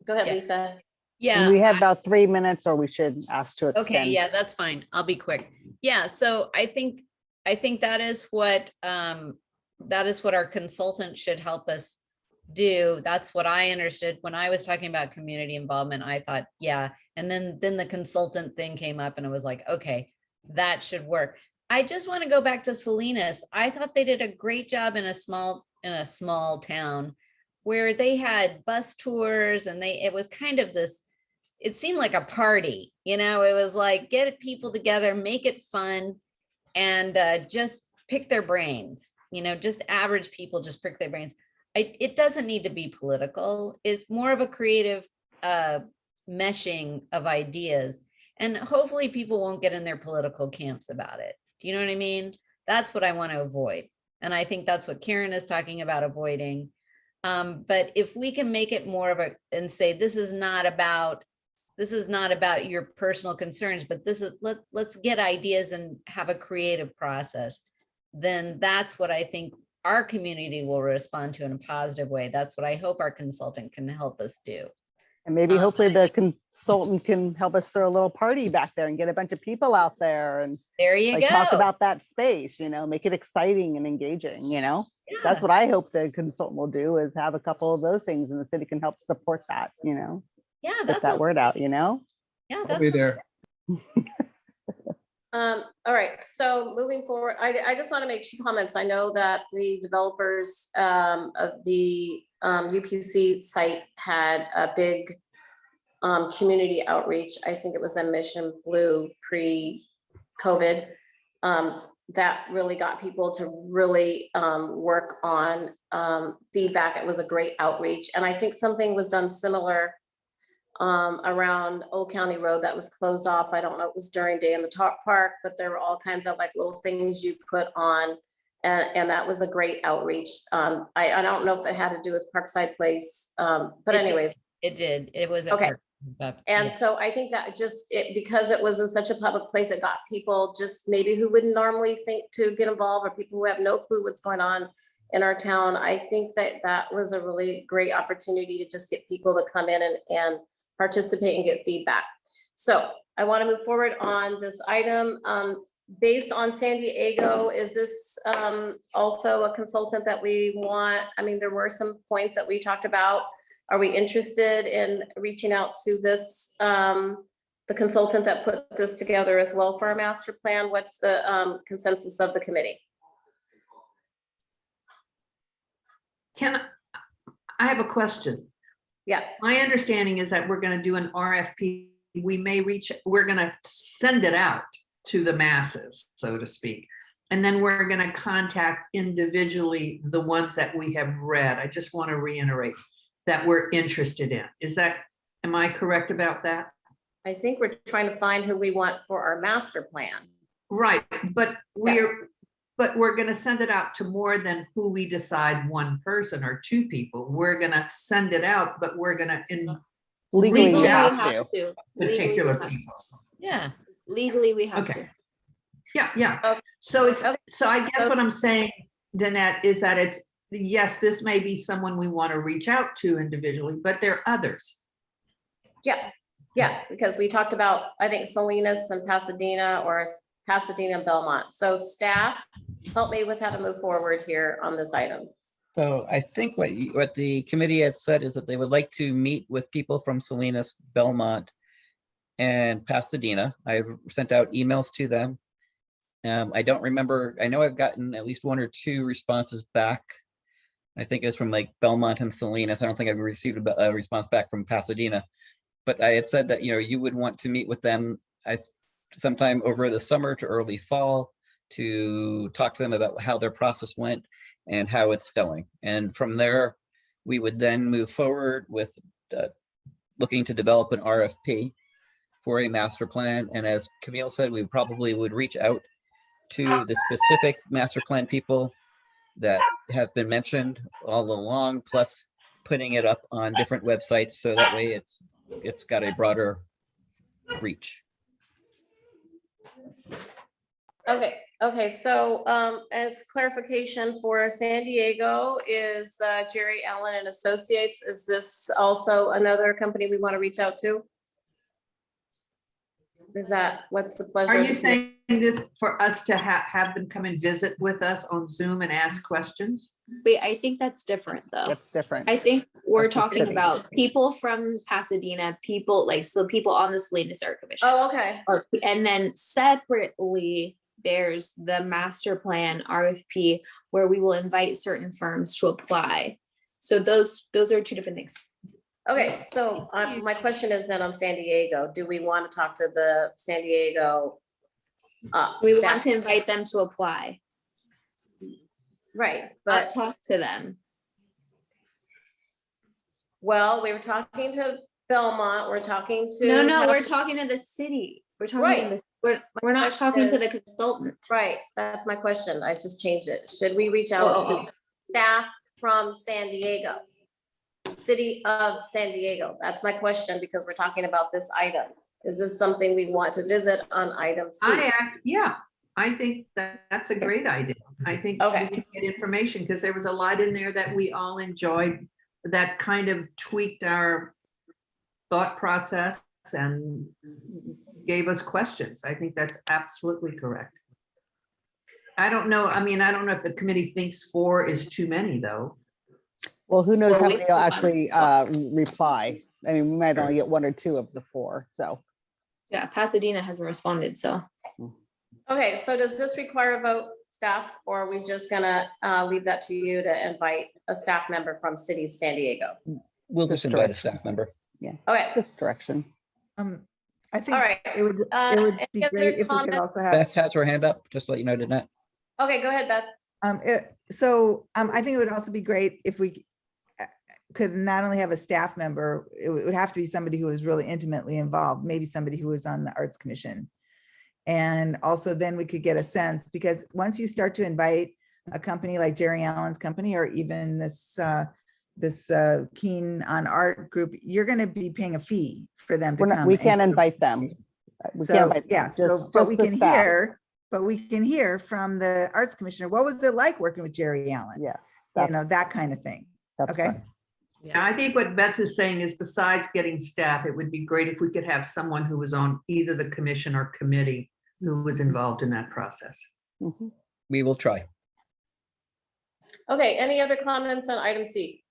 Go ahead, Yeah. Lisa. Yeah. We have about 3 minutes, or we should ask to Okay, extend. yeah, that's fine. I'll be quick. Yeah, so I think that is what our consultant should help us do. That's what I understood when I was talking about community involvement. I thought, yeah, and then the consultant thing came up and it was like, okay, that should work. I just want to go back to Salinas. I thought they did a great job in a small town where they had bus tours, and it was kind of this, it seemed like a party, it was like, get people together, make it fun, and just pick their brains, just average people, just pick their brains. It doesn't need to be political. It's more of a creative meshing of ideas. And hopefully people won't get in their political camps about it. Do you know what I mean? That's what I want to avoid. And I think that's what Karen is talking about avoiding. But if we can make it more of and say, this is not about your personal concerns, but let's get ideas and have a creative process, then that's what I think our community will respond to in a positive way. That's what I hope our consultant can help us do. And maybe hopefully the consultant can help us throw a little party back there and get a bunch of people out there and There you like go. talk about that space, make it exciting and engaging, That's what I hope the consultant will do, is have a couple of those things, and the city can help support that, Yeah, get that word out, Yeah, I'll be there. All right, so moving forward, I just want to make 2 comments. I know that the developers of the UPC site had a big community outreach. I think it was a Mission Blue pre-COVID. That really got people to really work on feedback. It was a great outreach. And I think something was done similar around Old County Road that was closed off. I don't know, it was during Day in the Top Park, but there were all kinds of like little things you put on, and that was a great outreach. I don't know if it had to do with Parkside Place, but It did. anyways. It did. It was Okay. And And so I think that because it was in such a public place, it got people just maybe who wouldn't normally think to get involved, or people who have no clue what's going on in our town. I think that was a really great opportunity to just get people to come in and participate and get feedback. So I want to move forward on this item. Based on San Diego, is this also a consultant that we want? I mean, there were some points that we talked about. Are we interested in reaching out to this, the consultant that put this together as well for our master plan? What's the consensus of the committee? I have a question. Yeah. My understanding is that we're going to do an RFP. We're going to send it out to the masses, so to speak. And then we're going to contact individually the ones that we have read. I just want to reiterate that we're interested in. Am I correct about that? I think we're trying to find who we want for our master plan. Right, but we're going to send it out to more than who we decide, one person or 2 people. We're going to send it out, but we're going to Legally, reach we out have to to. particular people. yeah. Legally, we have Okay. to. Yeah. Okay. So I guess what I'm saying, Danette, is that yes, this may be someone we want to reach out to individually, but there are others. Yeah, because we talked about, I think, Salinas and Pasadena, or Pasadena and Belmont. So staff, help me with how to move forward here on this item. So I think what the committee had said is that they would like to meet with people from Salinas, Belmont, and Pasadena. I've sent out emails to them. I don't remember, I know I've gotten at least 1 or 2 responses back. I think it's from like Belmont and Salinas. I don't think I've received a response back from Pasadena. But I had said that, you would want to meet with them sometime over the summer to early fall to talk to them about how their process went and how it's going. And from there, We would then move forward with looking to develop an RFP for a master plan. And as Camille said, we probably would reach out to the specific master plan people that have been mentioned all along, plus putting it up on different websites so that way it's got a broader reach. Okay, so as clarification for San Diego is Jerry Allen and Associates. Is this also another company we want to reach out to? What's the pleasure? Are of you the committee? saying this for us to have them come and visit with us on Zoom and ask questions? Wait, I think that's different though. That's different. I think we're That's the talking city. about people from Pasadena, people people on the Salinas Art Commission. Oh, okay. And then separately, there's the master plan RFP where we will invite certain firms to apply. So those are two different things. Okay, so my question is then on San Diego, do we want to talk to the San Diego? We staff? want to invite them to apply, Right, but but, talk to them. well, we were talking to Belmont, we're talking to. No, we're talking to the city. We're talking Right. to this, we're not talking to the consultant. Right, that's my question. I just changed it. Should we reach out to staff from San Diego? City of San Diego? That's my question because we're talking about this item. Is this something we want to visit on item C? Yeah, I think that's a great idea. I think we Okay. can get information because there was a lot in there that we all enjoyed that kind of tweaked our thought process and gave us questions. I think that's absolutely correct. I don't know. I mean, I don't know if the committee thinks 4 is too many though. Well, who knows Or how we- many will actually reply? I mean, we might only get 1 or 2 of the 4, so. Yeah, Pasadena hasn't responded, so. Okay, so does this require a vote, staff, or are we just gonna leave that to you to invite a staff member from City of San Diego? We'll just Just invite a direction. staff member. Okay, Just direction. I all think right. it would Any be other great if we could comments? also have. Beth has her hand up, just to let you know, Danette. Okay, go ahead, Beth. I think it would also be great if we could not only have a staff member, it would have to be somebody who was really intimately involved, maybe somebody who was on the Arts Commission. And also then we could get a sense, because once you start to invite a company like Jerry Allen's company, or even this Keen on Art group, you're going to be paying a fee for them to come. We and- can't invite them. We So, can't invite them, yeah, so, just but we the can staff. hear from the Arts Commissioner, what was it like working with Jerry Allen? Yes. You know, that kind of thing. That's okay. correct. Yeah, I think what Beth is saying is besides getting staff, it would be great if we could have someone who was on either the commission or committee who was involved in that process. Mhm. We will try. Okay, any other comments on item C?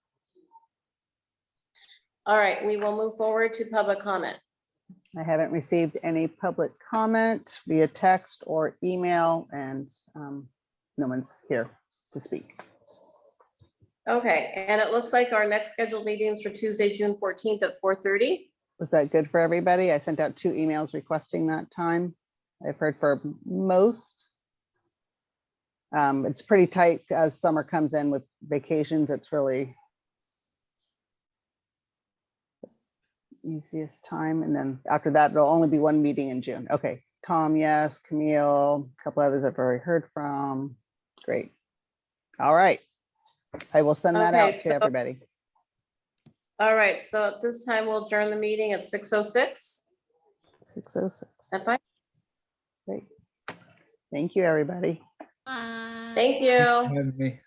All right, we will move forward to public comment. I haven't received any public comment via text or email, and no one's here to speak. Okay, and it looks like our next scheduled meetings for Tuesday, June 14th at 4:30. Was that good for everybody? I sent out 2 emails requesting that time. I've heard for most. It's pretty tight as summer comes in with vacations. It's really easiest time. And then after that, there'll only be 1 meeting in June. Okay, Tom, yes, Camille, a couple others I've already heard from. Great. All right. I will send that Okay, out to so- everybody. All right, so at this time, we'll adjourn the meeting at 6:06. 6:06. That fine? Great. Thank you, everybody. Bye. Thank you. Having me.